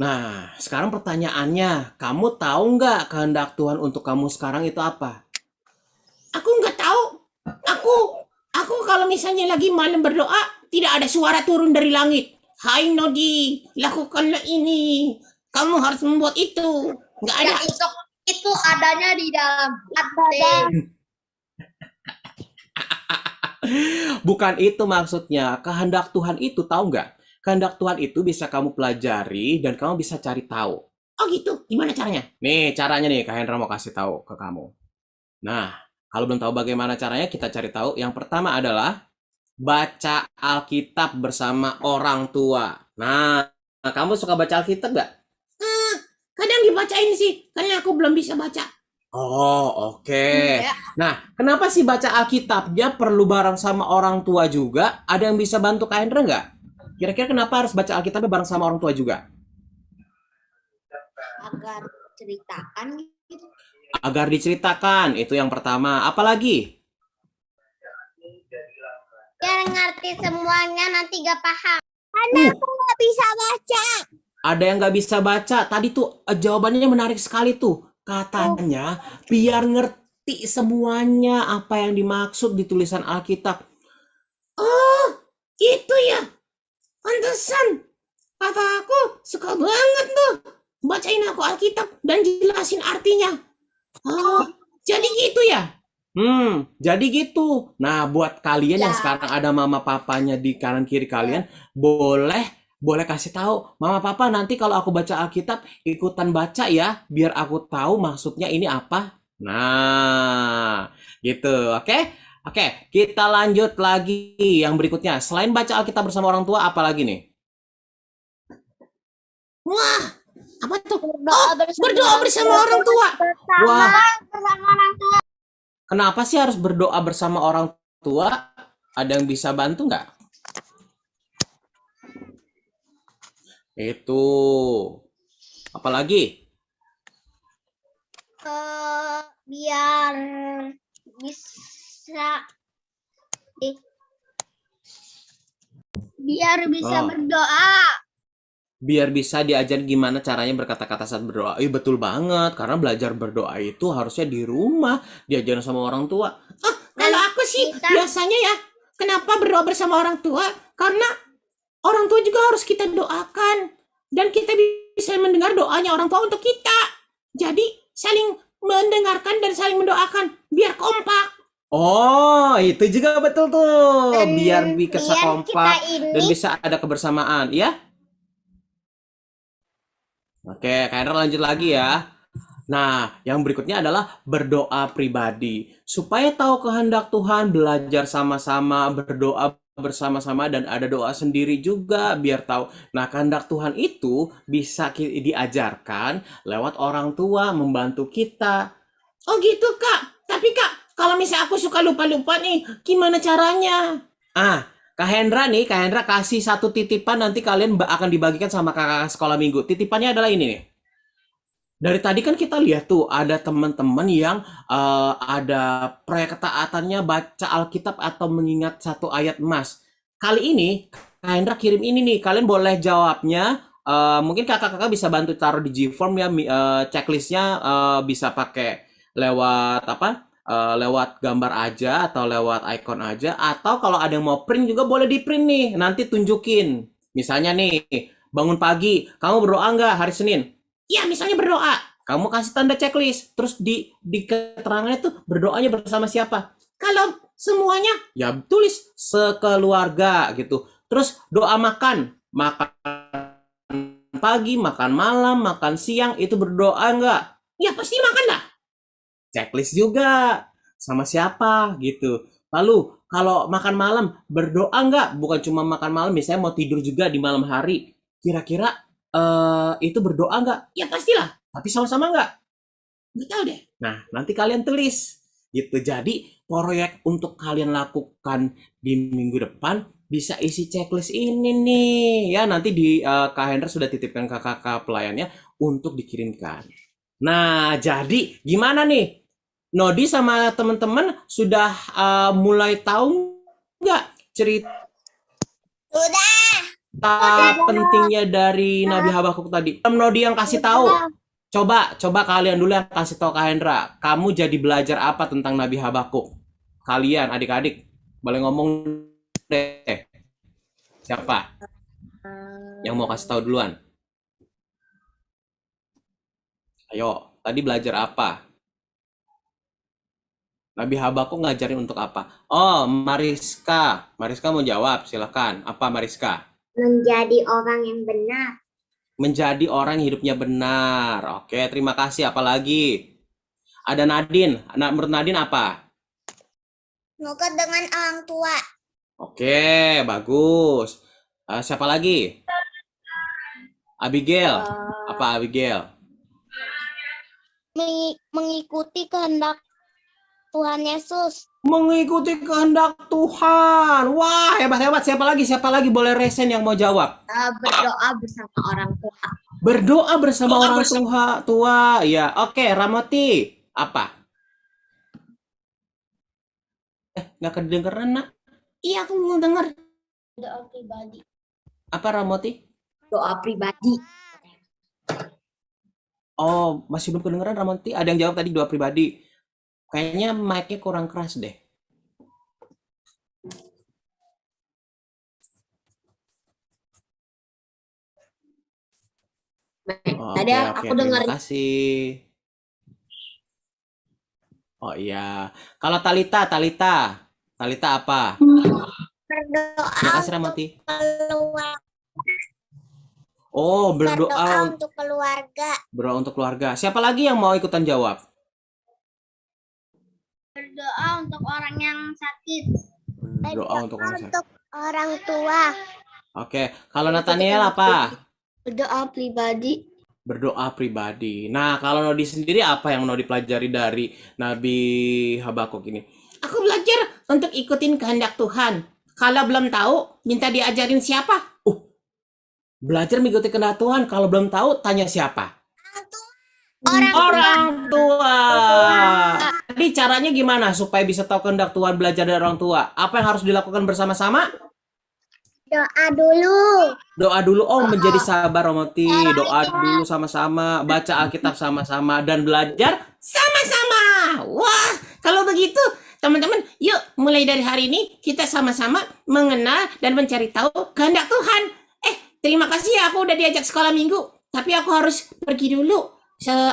Nah, sekarang pertanyaannya, kamu tahu nggak kehendak Tuhan untuk kamu sekarang itu apa? Aku nggak tahu. Aku kalau misalnya lagi malam berdoa, tidak ada suara turun dari langit. Hai Nodi, lakukanlah ini. Kamu harus membuat itu. Nggak ada. Ya, itu adanya di dalam hati. Bukan itu maksudnya. Kehendak Tuhan itu tahu nggak? Kehendak Tuhan itu bisa kamu pelajari dan kamu bisa cari tahu. Oh gitu, gimana caranya? Nih caranya nih, Kak Hendra mau kasih tahu ke kamu. Nah, kalau belum tahu bagaimana caranya, kita cari tahu. Yang pertama adalah baca Alkitab bersama orang tua. Nah, kamu suka baca Alkitab nggak? Kadang dibacain sih, karena aku belum bisa baca. Oh, oke. Nah, kenapa sih baca Alkitabnya perlu bareng sama orang tua juga? Ada yang bisa bantu Kak Hendra nggak? Kira-kira kenapa harus baca Alkitabnya bareng sama orang tua juga? Agar ceritakan gitu. Agar diceritakan, itu yang pertama. Apalagi? Biar ngerti semuanya nanti gak paham. Nggak bisa baca. Ada yang nggak bisa baca. Tadi tuh jawabannya menarik sekali tuh. Katanya biar ngerti semuanya apa yang dimaksud di tulisan Alkitab. Oh, gitu ya. Pantesan. Kata aku suka banget tuh bacain aku Alkitab dan jelasin artinya. Oh, jadi gitu ya? Jadi gitu. Nah, buat kalian yang sekarang ada mama papanya di kanan kiri kalian, boleh kasih tahu, mama papa nanti kalau aku baca Alkitab ikutan baca ya, biar aku tahu maksudnya ini apa. Nah, gitu. Oke? Oke, kita lanjut lagi yang berikutnya. Selain baca Alkitab bersama orang tua, apa lagi nih? Wah, apa tuh? Berdoa bersama orang tua. Wah, Bersama orang tua. kenapa sih harus berdoa bersama orang tua? Ada yang bisa bantu nggak? Itu. Apalagi? Biar bisa Oh. berdoa. Biar bisa diajar gimana caranya berkata-kata saat berdoa. Betul banget, karena belajar berdoa itu harusnya di rumah, diajarin sama orang tua. Kalau aku sih biasanya ya, kenapa berdoa bersama orang tua? Karena orang tua juga harus kita doakan. Dan kita bisa mendengar doanya orang tua untuk kita. Jadi saling mendengarkan dan saling mendoakan. Biar kompak. Oh, itu juga betul tuh. Biar bisa kompak dan bisa ada kebersamaan. Ya? Oke, Kak Hendra lanjut lagi ya. Nah, yang berikutnya adalah berdoa pribadi. Supaya tahu kehendak Tuhan, belajar sama-sama, berdoa bersama-sama, dan ada doa sendiri juga biar tahu. Nah, kehendak Tuhan itu bisa diajarkan lewat orang tua, membantu kita. Oh gitu, Kak. Tapi Kak, kalau misalnya aku suka lupa-lupa nih, gimana caranya? Kak Hendra kasih satu titipan, nanti kalian akan dibagikan sama kakak sekolah minggu. Titipannya adalah ini nih. Dari tadi kan kita lihat tuh ada teman-teman yang ada proyek ketaatannya baca Alkitab atau mengingat satu ayat emas. Kali ini Kak Hendra kirim ini nih, kalian boleh jawabnya. Mungkin kakak-kakak bisa bantu taruh di Gform ya, checklistnya bisa pakai lewat apa? Lewat gambar aja atau lewat icon aja, atau kalau ada yang mau print juga boleh di print nih, nanti tunjukin. Misalnya nih, bangun pagi, kamu berdoa nggak hari Senin? Ya, misalnya berdoa. Kamu kasih tanda checklist. Terus di keterangannya tuh berdoanya bersama siapa? Kalau semuanya, ya tulis sekeluarga gitu. Terus doa makan. Makan pagi, makan malam, makan siang, itu berdoa nggak? Ya pasti makan lah. Checklist juga. Sama siapa gitu. Lalu kalau makan malam, berdoa nggak? Bukan cuma makan malam, misalnya mau tidur juga di malam hari. Kira-kira itu berdoa nggak? Ya pastilah. Tapi sama-sama nggak? Nggak tahu deh. Nah, nanti kalian tulis. Gitu. Jadi, proyek untuk kalian lakukan di minggu depan bisa isi checklist ini nih. Ya, nanti di Kak Hendra sudah titipkan ke kakak pelayannya untuk dikirimkan. Nah, jadi gimana nih? Nodi sama teman-teman sudah mulai tahu nggak cerita pentingnya dari Nabi Habakuk tadi? Nodi yang kasih tahu. Coba kalian dulu yang kasih tahu Kak Hendra. Kamu jadi belajar apa tentang Nabi Habakuk? Kalian adik-adik boleh ngomong deh. Siapa yang mau kasih tahu duluan? Ayo, tadi belajar apa? Nabi Habakuk ngajarin untuk apa? Oh, Mariska. Mariska mau jawab, silakan. Apa Mariska? Menjadi orang yang benar. Menjadi orang yang hidupnya benar. Oke, terima kasih. Apalagi? Ada Nadine. Menurut Nadine apa? Semoga dengan orang tua. Oke, bagus. Siapa lagi? Abigail. Apa Abigail? Mengikuti kehendak Tuhan Yesus. Mengikuti kehendak Tuhan. Wah, hebat-hebat. Siapa lagi boleh resen yang mau jawab? Berdoa bersama orang tua. Berdoa bersama orang tua. Ya, oke, Ramoti. Apa? Nggak kedengeran, Nak. Iya, aku mau dengar. Doa pribadi. Apa, Ramoti? Doa pribadi. Oh, masih belum kedengeran, Ramoti. Ada yang jawab tadi doa pribadi. Kayaknya mic-nya kurang keras deh. Oh, Tadi oke, aku terima dengar. kasih. Oh iya. Kalau Talita apa? Berdoa Terima kasih, Ramoti. keluar, Oh, berdoa untuk keluarga. untuk keluarga. Siapa lagi yang mau ikutan jawab? Berdoa untuk orang yang sakit. Berdoa untuk orang sakit. Orang tua. Oke, kalau Nathaniel apa? Berdoa pribadi. Berdoa pribadi. Nah, kalau Nodi sendiri apa yang Nodi pelajari dari Nabi Habakuk ini? Aku belajar untuk ikutin kehendak Tuhan. Kalau belum tahu, minta diajarin siapa? Belajar mengikuti kehendak Tuhan. Kalau belum tahu, tanya siapa? Orang tua. Jadi caranya gimana supaya bisa tahu kehendak Tuhan, belajar dari orang tua? Apa yang harus dilakukan bersama-sama? Doa dulu. Doa dulu. Oh, menjadi sabar, Romoti. Doa dulu sama-sama, baca Alkitab sama-sama, dan belajar sama-sama. Wah, kalau begitu, teman-teman, yuk mulai dari hari ini kita sama-sama mengenal dan mencari tahu kehendak Tuhan. Terima kasih ya, aku udah diajak sekolah minggu. Tapi aku harus pergi dulu.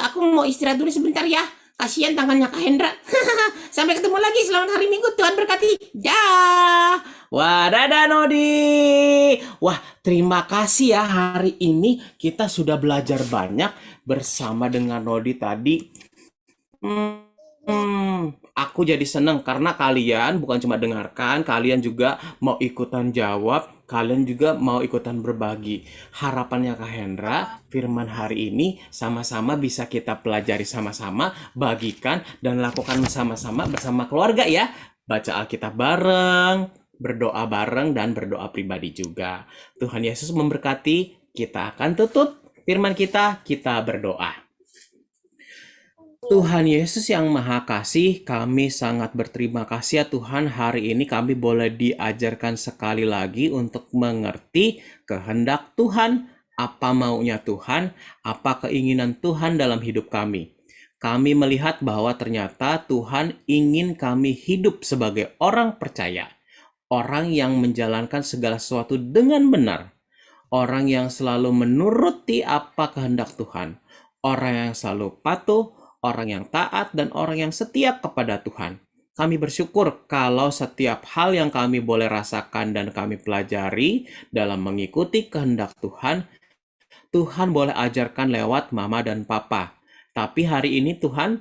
Aku mau istirahat dulu sebentar ya. Kasihan tangannya Kak Hendra. Sampai ketemu lagi. Selamat hari Minggu. Tuhan berkati. Dah. Wah, dadah Nodi. Wah, terima kasih ya. Hari ini kita sudah belajar banyak bersama dengan Nodi tadi. Aku jadi seneng karena kalian bukan cuma dengarkan, kalian juga mau ikutan jawab, kalian juga mau ikutan berbagi. Harapannya Kak Hendra, firman hari ini sama-sama bisa kita pelajari sama-sama, bagikan dan lakukan sama-sama bersama keluarga ya. Baca Alkitab bareng, berdoa bareng, dan berdoa pribadi juga. Tuhan Yesus memberkati. Kita akan tutup firman kita berdoa. Tuhan Yesus yang Maha Kasih, kami sangat berterima kasih ya Tuhan, hari ini kami boleh diajarkan sekali lagi untuk mengerti kehendak Tuhan, apa maunya Tuhan, apa keinginan Tuhan dalam hidup kami. Kami melihat bahwa ternyata Tuhan ingin kami hidup sebagai orang percaya, orang yang menjalankan segala sesuatu dengan benar, orang yang selalu menuruti apa kehendak Tuhan, orang yang selalu patuh, orang yang taat, dan orang yang setia kepada Tuhan. Kami bersyukur kalau setiap hal yang kami boleh rasakan dan kami pelajari dalam mengikuti kehendak Tuhan, Tuhan boleh ajarkan lewat mama dan papa. Tapi hari ini Tuhan,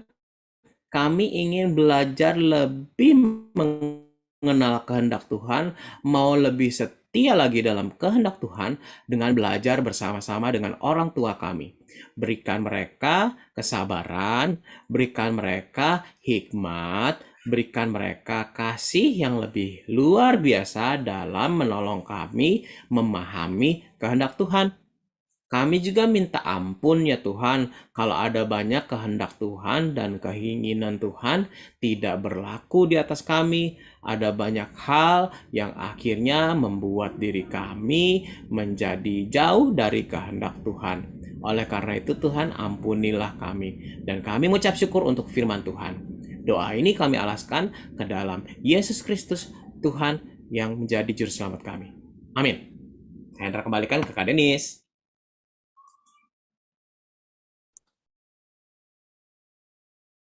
kami ingin belajar lebih mengenal kehendak Tuhan, mau lebih setia lagi dalam kehendak Tuhan dengan belajar bersama-sama dengan orang tua kami. Berikan mereka kesabaran, berikan mereka hikmat, berikan mereka kasih yang lebih luar biasa dalam menolong kami memahami kehendak Tuhan. Kami juga minta ampun ya Tuhan, kalau ada banyak kehendak Tuhan dan keinginan Tuhan tidak berlaku di atas kami. Ada banyak hal yang akhirnya membuat diri kami menjadi jauh dari kehendak Tuhan. Oleh karena itu Tuhan, ampunilah kami. Dan kami mengucap syukur untuk firman Tuhan. Doa ini kami alaskan ke dalam Yesus Kristus, Tuhan yang menjadi juru selamat kami. Amin. Saya kembalikan ke Kak Denis.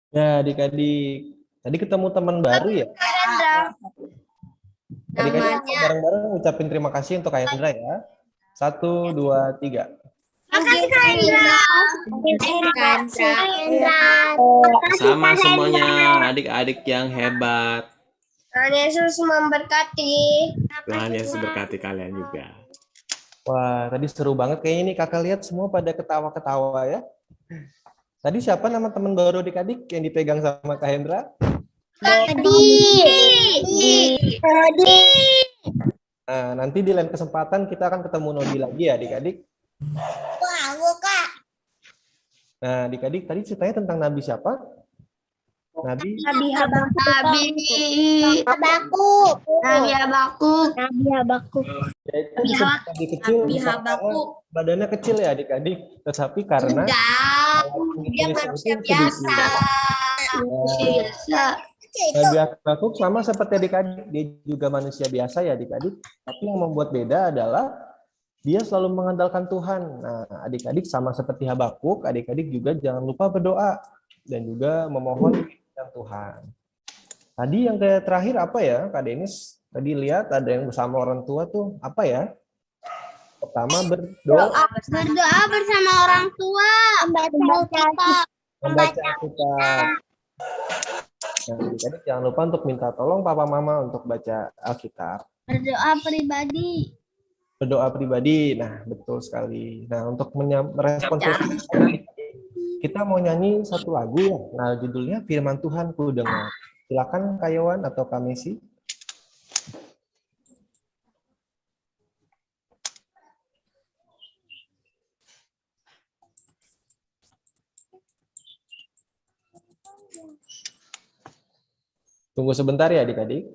Ya, adik-adik. Tadi ketemu teman baru ya? Adik-adik bareng-bareng ucapin terima kasih untuk Kak Hendra ya. 1, 2, 3. Makasih Kak Hendra. Sama semuanya, adik-adik yang hebat. Tuhan Yesus memberkati. Tuhan Yesus berkati kalian juga. Wah, tadi seru banget. Kayaknya ini kakak lihat semua pada ketawa-ketawa ya. Tadi siapa nama teman baru adik-adik yang dipegang sama Kak Hendra? Nah, nanti di lain kesempatan kita akan ketemu Nodi lagi ya adik-adik. Wah, Kak. Nah, adik-adik tadi ceritanya tentang Nabi siapa? Nabi Nabi Habakuk. Nabi Habakuk. yaitu disebut nabi kecil Nabi bukan karena Habakuk. badannya kecil ya adik-adik, tetapi karena Enggak, dia tulisan manusia itu biasa. Nabi Habakuk sama seperti adik-adik, dia juga manusia biasa ya adik-adik, tapi yang membuat beda adalah dia selalu mengandalkan Tuhan. Nah, adik-adik sama seperti Habakuk, adik-adik juga jangan lupa berdoa dan juga memohon kepada Tuhan. Tadi yang terakhir apa ya, Kak Denis? Tadi lihat ada yang bersama orang tua tuh, apa ya? Pertama berdoa, Berdoa bersama orang tua. membaca Alkitab. Nah, adik-adik jangan lupa untuk minta tolong papa mama untuk baca Alkitab. Berdoa pribadi. Berdoa pribadi, nah betul sekali. Nah untuk merespon kita mau nyanyi satu lagu ya. Nah judulnya Firman Tuhan Ku Dengar. Silakan Kak Yowan atau Kak Messi. Tunggu sebentar ya adik-adik.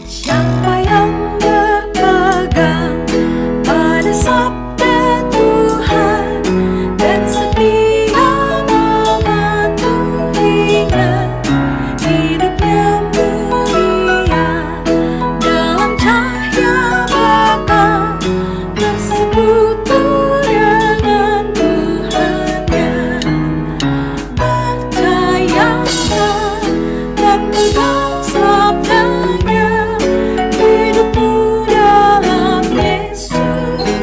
Siapa yang berpegang pada sabda Tuhan dan setia mematuhinya, hidupnya mulia dalam cahaya bakal bersekutu dengan Tuhannya. Percayalah dan pegang sabdanya, hidupmu dalam Yesus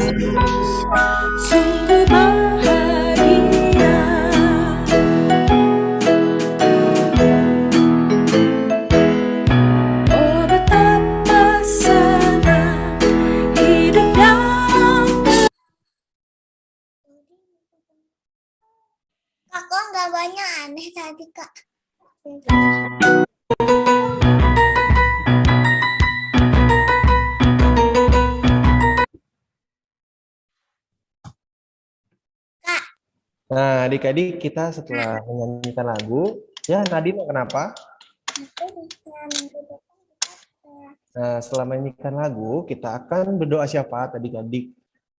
sungguh bahagia. Oh betapa senang hidup dalam. Kak, kok nggak banyak aneh tadi, Kak? Nah adik-adik kita setelah menyanyikan lagu, ya Nadine kenapa? Nah setelah menyanyikan lagu, kita akan berdoa syafaat adik-adik.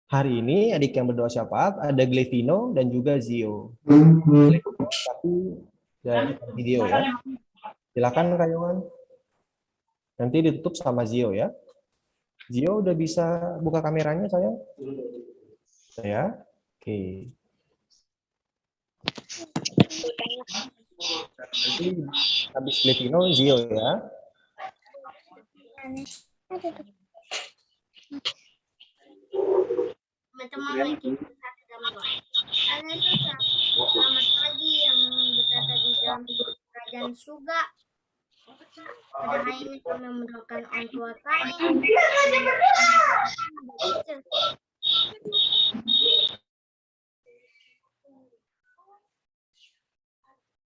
Hari ini adik yang berdoa syafaat ada Glevino dan juga Zio. Tapi dari video ya. Silakan Kak Yohan. Nanti ditutup sama Zio ya. Zio udah bisa buka kameranya sayang? Ya. Oke. Nanti habis Glevino Zio ya. Teman-teman lagi kita sedang berdoa. Halo Susan, selamat pagi yang berada di dalam kerajaan surga. Pada hari ini kami mendoakan orang tua kami.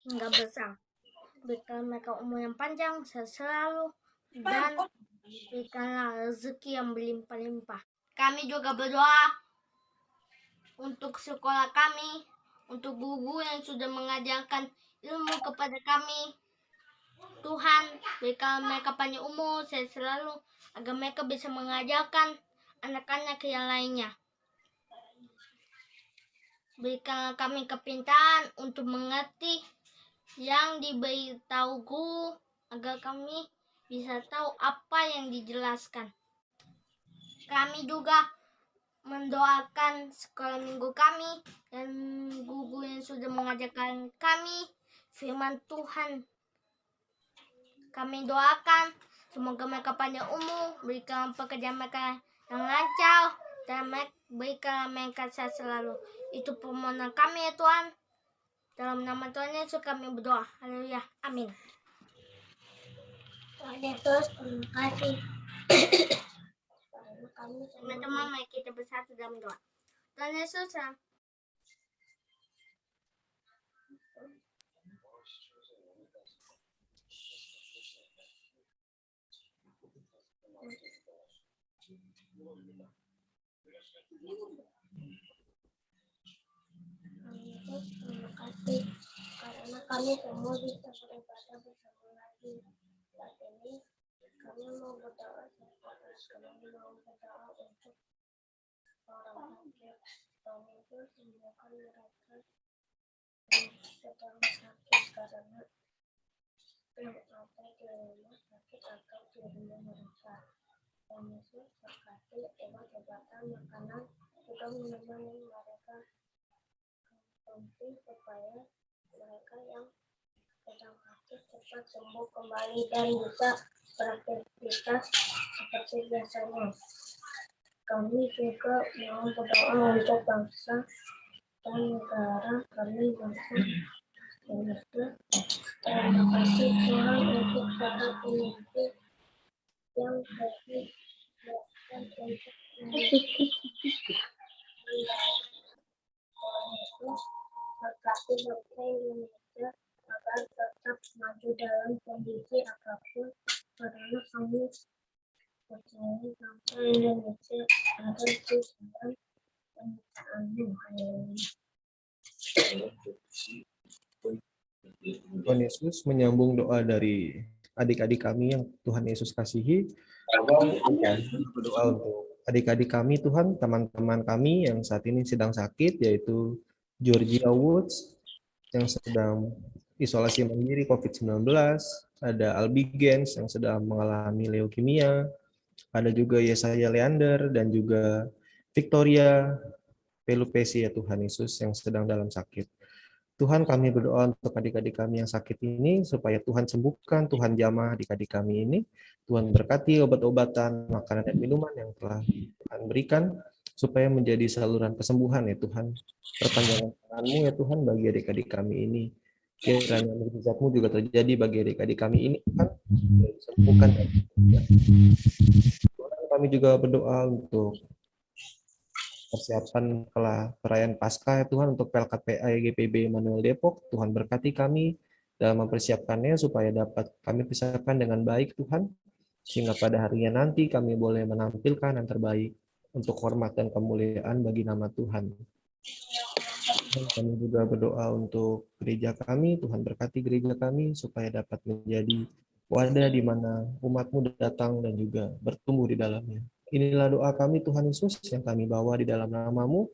Hingga besar. Berikan mereka umur yang panjang, sehat selalu, dan berikanlah rezeki yang berlimpah-limpah. Kami juga berdoa untuk sekolah kami, untuk guru yang sudah mengajarkan ilmu kepada kami. Tuhan, berikan mereka panjang umur, sehat selalu, agar mereka bisa mengajarkan anak-anak yang lainnya. Berikanlah kami kepintaran untuk mengerti yang diberitahu guru, agar kami bisa tahu apa yang dijelaskan. Kami juga mendoakan sekolah minggu kami dan guru yang sudah mengajarkan kami firman Tuhan. Kami doakan semoga mereka panjang umur, berikan pekerjaan mereka yang lancar, dan berikan mereka sehat selalu. Itu permohonan kami ya Tuhan. Dalam nama Tuhan Yesus kami berdoa. Haleluya. Amin. Tuhan Yesus, terima kasih. Teman-teman, mari kita bersatu dalam doa. Tuhan Yesus, terima kasih karena kami semua bisa beribadah bersama lagi. Saat ini kami mau berdoa kami mau berdoa untuk orang sakit. Kami itu sembuhkan mereka yang sedang sakit karena yang ada di rumah sakit atau di rumah mereka. Dan Yesus berkati obat-obatan makanan juga menemani mereka supaya mereka yang sedang sakit cepat sembuh kembali dan bisa beraktivitas seperti biasanya. Kami juga mau berdoa untuk bangsa dan negara kami, bangsa Indonesia. Terima kasih Tuhan untuk saat ini yang baik dan untuk berkati bangsa Indonesia agar tetap maju dalam kondisi apapun karena kami percaya bangsa Indonesia ada di dalam penyertaanmu. Tuhan Yesus menyambung doa dari adik-adik kami yang Tuhan Yesus kasihi. Berdoa untuk adik-adik kami Tuhan, teman-teman kami yang saat ini sedang sakit, yaitu Georgia Woods yang sedang isolasi mandiri COVID-19, ada Albigens yang sedang mengalami leukemia, ada juga Yesaya Leander dan juga Victoria Pelupesi ya Tuhan Yesus yang sedang dalam sakit. Tuhan, kami berdoa untuk adik-adik kami yang sakit ini, supaya Tuhan sembuhkan, Tuhan jamah adik-adik kami ini. Tuhan berkati obat-obatan, makanan dan minuman yang telah Tuhan berikan, supaya menjadi saluran kesembuhan ya Tuhan. Perpanjangan tangan-Mu ya Tuhan bagi adik-adik kami ini. Kiranya mukjizat-Mu juga terjadi bagi adik-adik kami ini, Tuhan. Sembuhkan dan Tuhan, kami juga berdoa untuk persiapan perayaan Paskah ya Tuhan, untuk PLKPA GPB Manuel Depok. Tuhan berkati kami dalam mempersiapkannya supaya dapat kami persiapkan dengan baik Tuhan, sehingga pada harinya nanti kami boleh menampilkan yang terbaik untuk hormat dan kemuliaan bagi nama Tuhan. Kami juga berdoa untuk gereja kami. Tuhan berkati gereja kami supaya dapat menjadi wadah di mana umat-Mu datang dan juga bertumbuh di dalamnya. Inilah doa kami Tuhan Yesus yang kami bawa di dalam nama-Mu,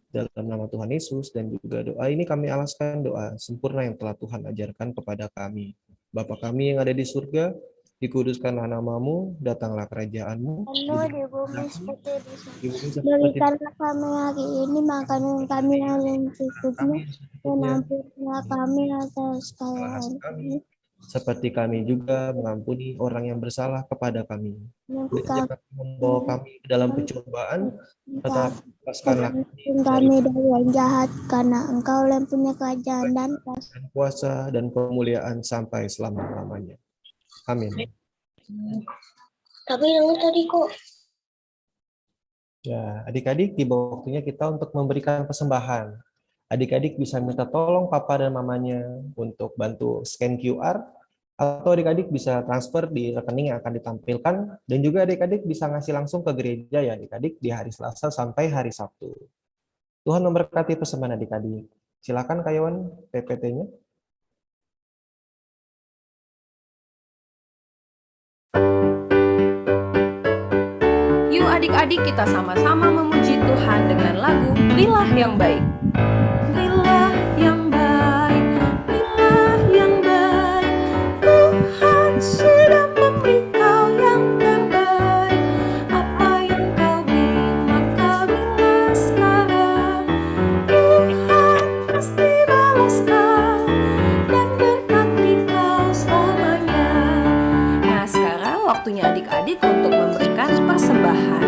dalam nama Tuhan Yesus, dan juga doa ini kami alaskan doa sempurna yang telah Tuhan ajarkan kepada kami. Bapa kami yang ada di surga, dikuduskanlah nama-Mu, datanglah kerajaan-Mu, di bumi seperti di surga. Berikanlah kami hari ini makanan kami yang secukupnya, dan ampunilah kami atas kesalahan kami, seperti kami juga mengampuni orang yang bersalah kepada kami. Dan jangan membawa kami ke dalam pencobaan, tetapi lepaskanlah kami dari yang jahat, karena Engkau yang punya kerajaan dan kuasa dan kemuliaan sampai selama-lamanya. Amin. Tapi yang tadi kok Ya, adik-adik, tiba waktunya kita untuk memberikan persembahan. Adik-adik bisa minta tolong papa dan mamanya untuk bantu scan QR, atau adik-adik bisa transfer di rekening yang akan ditampilkan, dan juga adik-adik bisa ngasih langsung ke gereja ya adik-adik di hari Selasa sampai hari Sabtu. Tuhan memberkati persembahan adik-adik. Silakan Kak Yawan PPT-nya. Yuk adik-adik kita sama-sama memuji Tuhan dengan lagu Berilah yang Baik. Berilah yang baik, berilah yang baik, Tuhan sudah memberi kau yang terbaik. Apa yang kau beri maka berilah sekarang, Tuhan pasti balas kau dan berkati kau selamanya. Nah sekarang waktunya adik-adik untuk memberikan persembahan.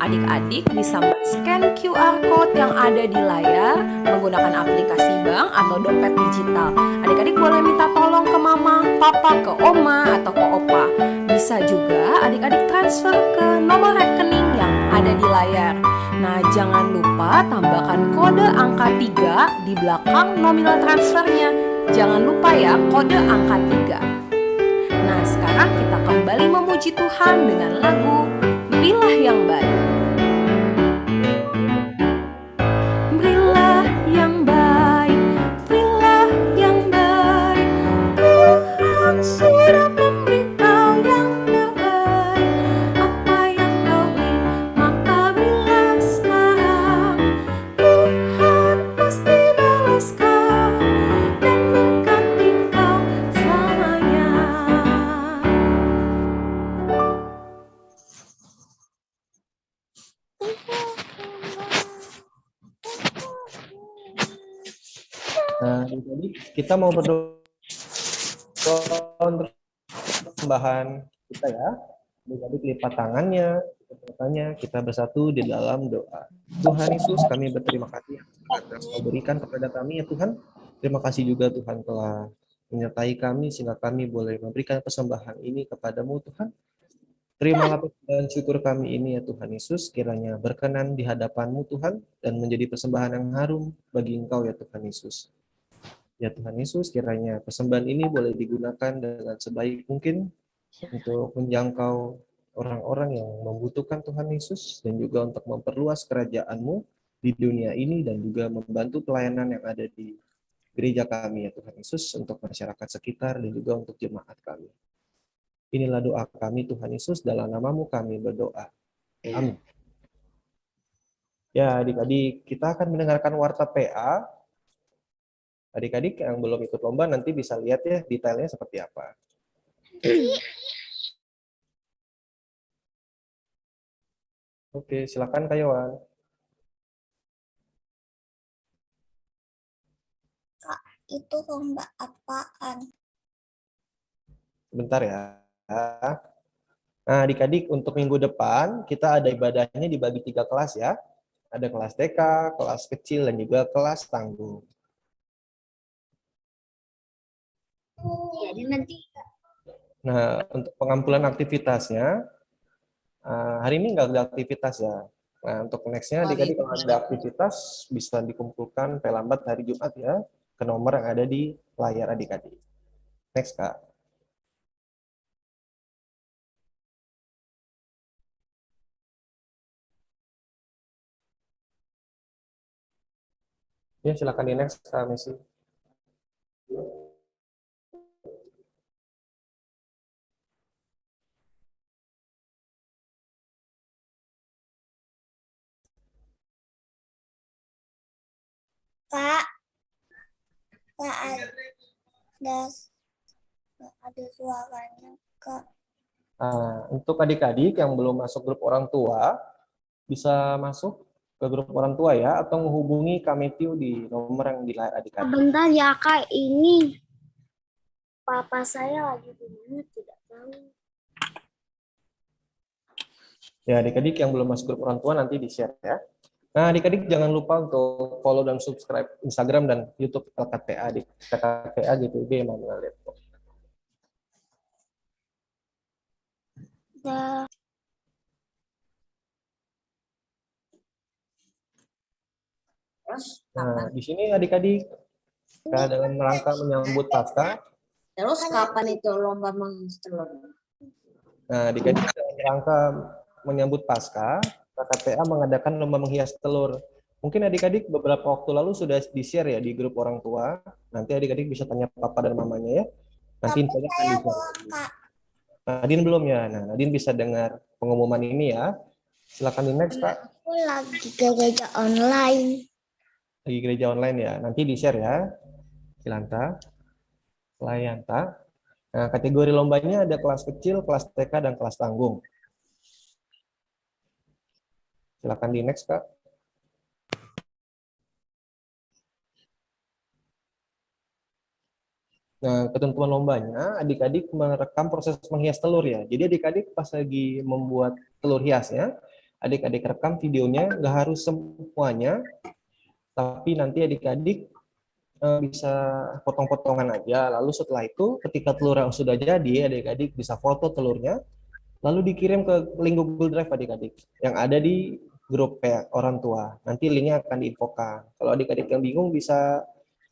Adik-adik bisa men-scan QR code yang ada di layar menggunakan aplikasi bank atau dompet digital. Adik-adik boleh minta tolong ke mama, papa, ke oma, atau ke opa. Bisa juga adik-adik transfer ke nomor rekening yang ada layar. Nah, jangan lupa tambahkan kode angka 3 di belakang nominal transfernya. Jangan lupa ya, kode angka 3. Nah, sekarang kita kembali memuji Tuhan dengan lagu Berilah yang Baik. Berilah yang baik, berilah yang baik. Tuhan sudah memberi kau yang terbaik. Apa yang kau beri, maka berilah sekarang. Tuhan pasti balas kau dan berkati kau selamanya. Nah, jadi kita mau berdoa untuk persembahan kita ya. Jadi lipat tangannya, kita bersatu di dalam doa. Tuhan Yesus, kami berterima kasih atas yang Kau berikan kepada kami ya Tuhan. Terima kasih juga Tuhan telah menyertai kami sehingga kami boleh memberikan persembahan ini kepadamu Tuhan. Terimalah dan syukur kami ini ya Tuhan Yesus, kiranya berkenan di hadapan-Mu Tuhan dan menjadi persembahan yang harum bagi Engkau ya Tuhan Yesus. Ya Tuhan Yesus, kiranya persembahan ini boleh digunakan dengan sebaik mungkin untuk menjangkau orang-orang yang membutuhkan Tuhan Yesus dan juga untuk memperluas kerajaan-Mu di dunia ini dan juga membantu pelayanan yang ada di gereja kami ya Tuhan Yesus untuk masyarakat sekitar dan juga untuk jemaat kami. Inilah doa kami Tuhan Yesus, dalam nama-Mu kami berdoa. Amin. Ya adik-adik, kita akan mendengarkan warta PA. Adik-adik yang belum ikut lomba nanti bisa lihat ya detailnya seperti apa. Oke, silakan Kak Yohan. Kak, itu lomba apaan? Bentar ya. Nah, adik-adik untuk minggu depan kita ada ibadahnya dibagi 3 kelas ya. Ada kelas TK, kelas kecil, dan juga kelas tanggung. Jadi nanti Nah, untuk pengampulan aktivitasnya, hari ini nggak ada aktivitas ya. Nah, untuk next-nya adik-adik kalau ada aktivitas bisa dikumpulkan lambat hari Jumat ya, ke nomor yang ada di layar adik-adik. Next, Kak. Ya, silakan di next, Kak Messi. Kak, Kak ada suaranya Kak. Untuk adik-adik yang belum masuk grup orang tua, bisa masuk ke grup orang tua ya, atau menghubungi Kametiu di nomor yang di layar adik-adik. Bentar ya Kak, ini papa saya lagi di mana tidak tahu. Ya, adik-adik yang belum masuk grup orang tua nanti di-share ya. Nah, adik-adik jangan lupa untuk follow dan subscribe Instagram dan YouTube LKTA di LKTA GPB Emmanuel Depok. Nah, di sini adik-adik dalam rangka menyambut Paskah. Terus kapan itu lomba menghias telur? Nah, adik-adik dalam rangka menyambut Paskah, KKTA mengadakan lomba menghias telur. Mungkin adik-adik beberapa waktu lalu sudah di-share ya di grup orang tua. Nanti adik-adik bisa tanya papa dan mamanya ya. Nanti Tapi akan saya di-share. belum, Kak. Nadine belum ya? Nah, Nadine bisa dengar pengumuman ini ya. Silakan di next, Kak. Aku lagi gereja online. Lagi gereja online ya. Nanti di-share ya. Silanta. Layanta. Nah, kategori lombanya ada kelas kecil, kelas TK, dan kelas tanggung. Silakan di next, Kak. Nah, ketentuan lombanya, adik-adik merekam proses menghias telur ya. Jadi adik-adik pas lagi membuat telur hiasnya, adik-adik rekam videonya, nggak harus semuanya, tapi nanti adik-adik bisa potong-potongan aja. Lalu setelah itu, ketika telur yang sudah jadi, adik-adik bisa foto telurnya, lalu dikirim ke link Google Drive adik-adik, yang ada di grup orang tua. Nanti linknya akan diinfokan. Kalau adik-adik yang bingung bisa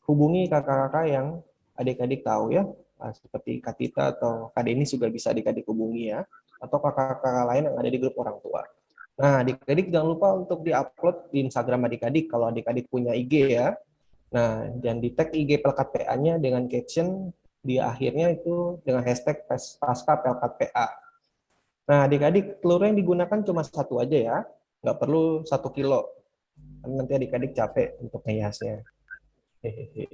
hubungi kakak-kakak yang adik-adik tahu ya. Nah, seperti Kak Tita atau Kak Denis juga bisa adik-adik hubungi ya. Atau kakak-kakak lain yang ada di grup orang tua. Nah, adik-adik jangan lupa untuk di-upload di Instagram adik-adik kalau adik-adik punya IG ya. Nah, dan di tag IG Pelkat PA-nya dengan caption di akhirnya itu dengan hashtag pasca Pelkat PA. Nah, adik-adik telur yang digunakan cuma satu aja ya, nggak perlu 1 kilo. Nanti adik-adik capek untuk ngehiasnya. Hehehe.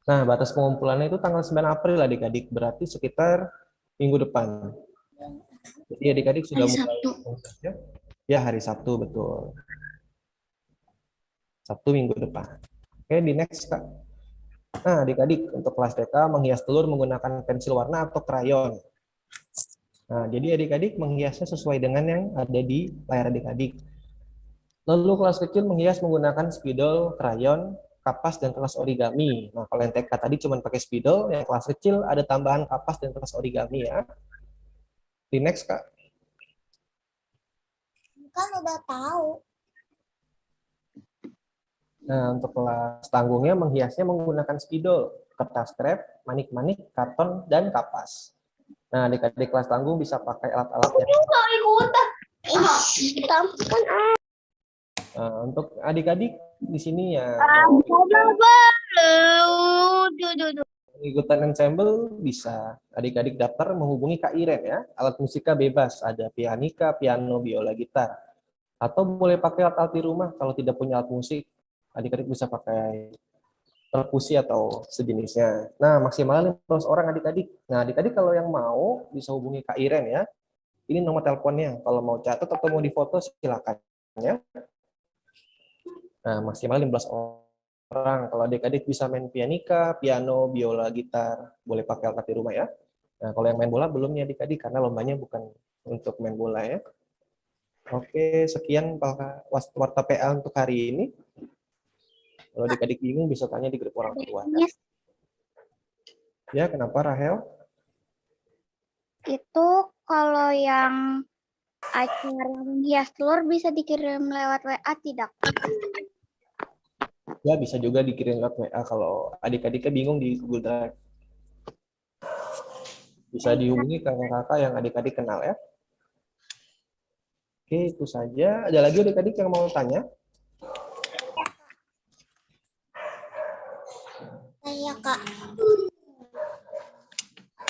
Nah, batas pengumpulannya itu tanggal 9 April adik-adik, berarti sekitar minggu depan. Jadi adik-adik sudah Hari mulai Sabtu. ya hari Sabtu, betul. Sabtu minggu depan. Oke, di next Kak. Nah, adik-adik untuk kelas TK menghias telur menggunakan pensil warna atau krayon. Nah, jadi adik-adik menghiasnya sesuai dengan yang ada di layar adik-adik. Lalu kelas kecil menghias menggunakan spidol, krayon, kapas, dan kelas origami. Nah, kalau yang TK tadi cuma pakai spidol, yang kelas kecil ada tambahan kapas dan kelas origami ya. Di next, Kak. Kan udah tahu. Nah, untuk kelas tanggungnya menghiasnya menggunakan spidol, kertas krep, manik-manik, karton, dan kapas. Nah, adik-adik kelas tanggung bisa pakai alat-alatnya. Nah, untuk adik-adik di sini ya ikutan ensemble bisa adik-adik daftar menghubungi Kak Iren ya. Alat musika bebas, ada pianika, piano, biola, gitar. Atau boleh pakai alat-alat di rumah kalau tidak punya alat musik. Adik-adik bisa pakai perkusi atau sejenisnya. Nah, maksimal 15 orang adik-adik. Nah, adik-adik kalau yang mau bisa hubungi Kak Iren ya. Ini nomor teleponnya. Kalau mau catat atau mau difoto silakan ya. Nah, maksimal 15 orang. Kalau adik-adik bisa main pianika, piano, biola, gitar, boleh pakai alat di rumah ya. Nah, kalau yang main bola belum ya adik-adik karena lombanya bukan untuk main bola ya. Oke, sekian warta PA untuk hari ini. Kalau adik-adik bingung bisa tanya di grup orang tua. Ya, kenapa Rahel? Itu kalau yang acara menghias telur bisa dikirim lewat WA tidak? Ya, bisa juga dikirim lewat WA kalau adik-adiknya bingung di Google Drive. Bisa dihubungi kakak-kakak yang adik-adik kenal ya. Oke, itu saja. Ada lagi adik-adik yang mau tanya? Saya Kak.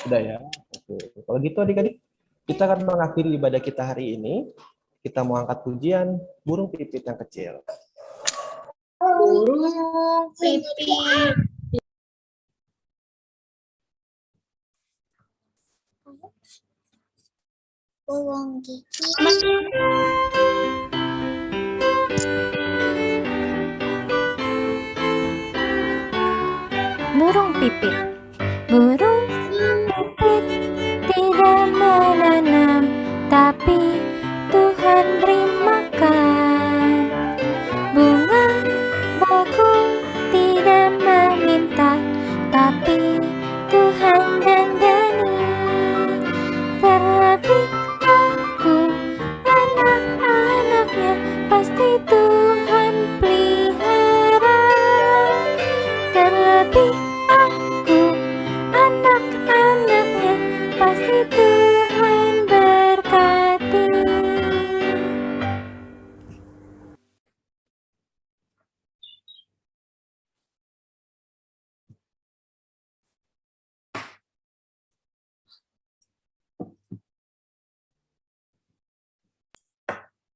Sudah ya. Oke. Kalau gitu adik-adik, kita akan mengakhiri ibadah kita hari ini. Kita mau angkat pujian burung pipit yang kecil. Burung pipit. Burung gigi. Burung pipit. Burung pipit tidak menanam, tapi Tuhan beri makan. Bunga bakul tidak meminta, tapi Tuhan dandani. Terlebih aku, anak-anaknya, pasti Tuhan pelihara. Terlebih aku, anak-anaknya, pasti Tuhan berkati.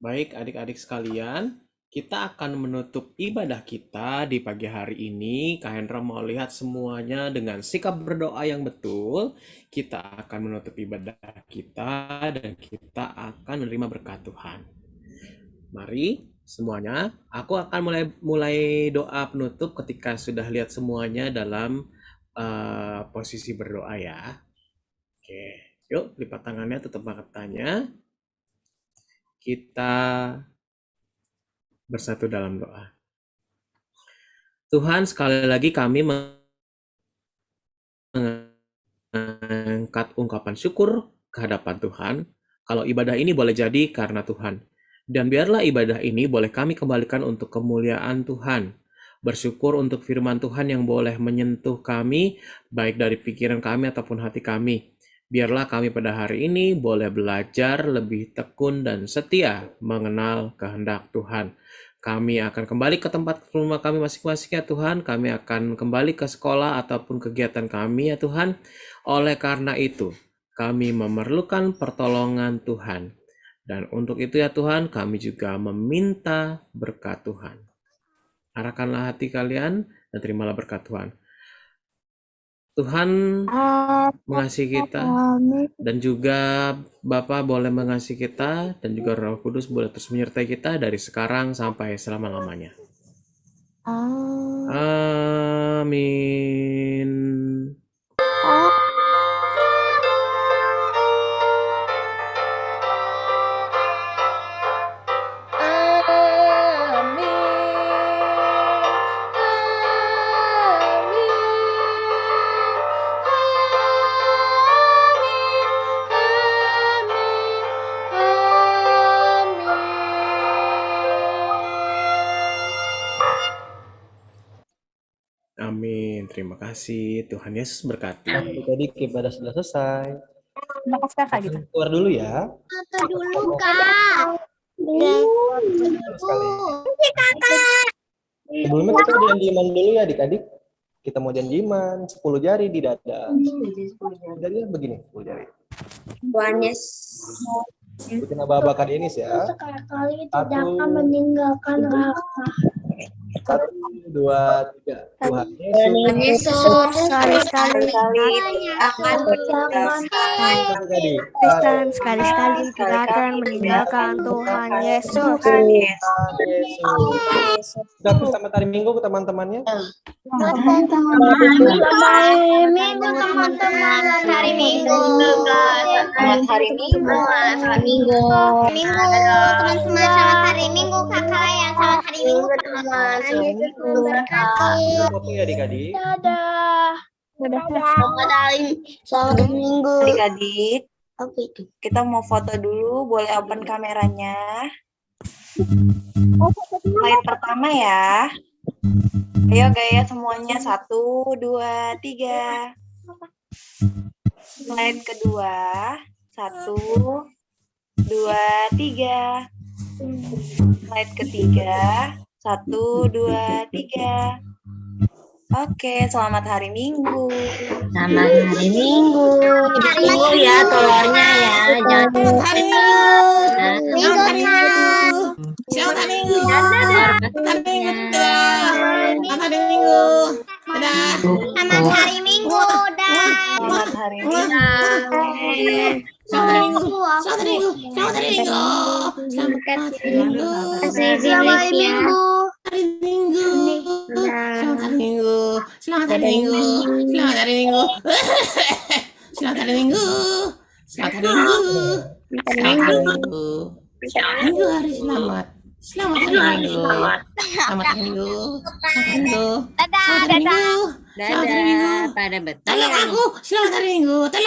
Baik, adik-adik sekalian, kita akan menutup ibadah kita di pagi hari ini. Kak Hendra mau lihat semuanya dengan sikap berdoa yang betul. Kita akan menutup ibadah kita dan kita akan menerima berkat Tuhan. Mari semuanya, aku akan mulai doa penutup ketika sudah lihat semuanya dalam posisi berdoa ya. Oke, yuk lipat tangannya, tutup matanya. Kita bersatu dalam doa. Tuhan, sekali lagi kami mengangkat ungkapan syukur ke hadapan Tuhan. Kalau ibadah ini boleh jadi karena Tuhan. Dan biarlah ibadah ini boleh kami kembalikan untuk kemuliaan Tuhan. Bersyukur untuk firman Tuhan yang boleh menyentuh kami, baik dari pikiran kami ataupun hati kami. Biarlah kami pada hari ini boleh belajar lebih tekun dan setia mengenal kehendak Tuhan. Kami akan kembali ke tempat rumah kami masing-masing ya Tuhan. Kami akan kembali ke sekolah ataupun kegiatan kami ya Tuhan. Oleh karena itu, kami memerlukan pertolongan Tuhan. Dan untuk itu ya Tuhan, kami juga meminta berkat Tuhan. Arahkanlah hati kalian dan terimalah berkat Tuhan. Tuhan mengasihi kita dan juga Bapa boleh mengasihi kita dan juga Roh Kudus boleh terus menyertai kita dari sekarang sampai selama-lamanya. Amin. Amin. Terima kasih. Tuhan Yesus berkati. Jadi ibadah sudah selesai. Terima kasih kakak gitu. Keluar dulu ya. Foto dulu, Kak. Sekali. Sebelumnya kita janjiman dulu ya adik-adik. Kita mau janjiman 10 jari di dada. 10 jari begini, 10 jari. Tuhan Yesus. Bikin abah-abah Kak Denis ya. Sekali-kali tidak akan meninggalkan Raka. 1, 2, 3. Tuhan Tuhan Yesus. Yesus sekali-sekali akan meninggalkan. Kristen sekali-sekali tidak akan meninggalkan Tuhan Yesus. Sudah bersama hari Minggu ke teman-temannya. Selamat Minggu teman-teman. Hari Minggu. hari Minggu. Selamat Minggu. Teman-teman, selamat hari Minggu, Kakak ya. Selamat hari Minggu, teman-teman. Foto ya adik-adik. Selamat hari Minggu. Adik-adik, Apa itu? kita mau foto dulu, boleh open kameranya. Slide pertama ya. Ayo gaya semuanya, 1, 2, 3. Slide kedua, 1, 2, 3. Slide ketiga, 1, 2, 3. Oke, selamat hari Minggu. Selamat hari Minggu. Hari Minggu ya, telurnya ya. Jangan hari Minggu. Minggu, Kak. Selamat hari Minggu. Selamat hari Minggu. Dadah. Selamat hari Minggu. Selamat hari Minggu. Selamat hari Minggu. Selamat hari Minggu. Selamat hari Minggu. Selamat hari Minggu. Selamat hari Minggu. Hari Minggu. Selamat hari Minggu. Selamat hari Minggu. Selamat hari Minggu. Selamat hari Minggu. Selamat hari Minggu. Selamat hari Minggu. Minggu hari selamat. Selamat hari Minggu. Selamat hari Minggu. Selamat hari Minggu. Dadah, Selamat hari Minggu. dadah. Selamat hari Minggu. Pada betul. Tolong aku. Selamat hari Minggu. Tolong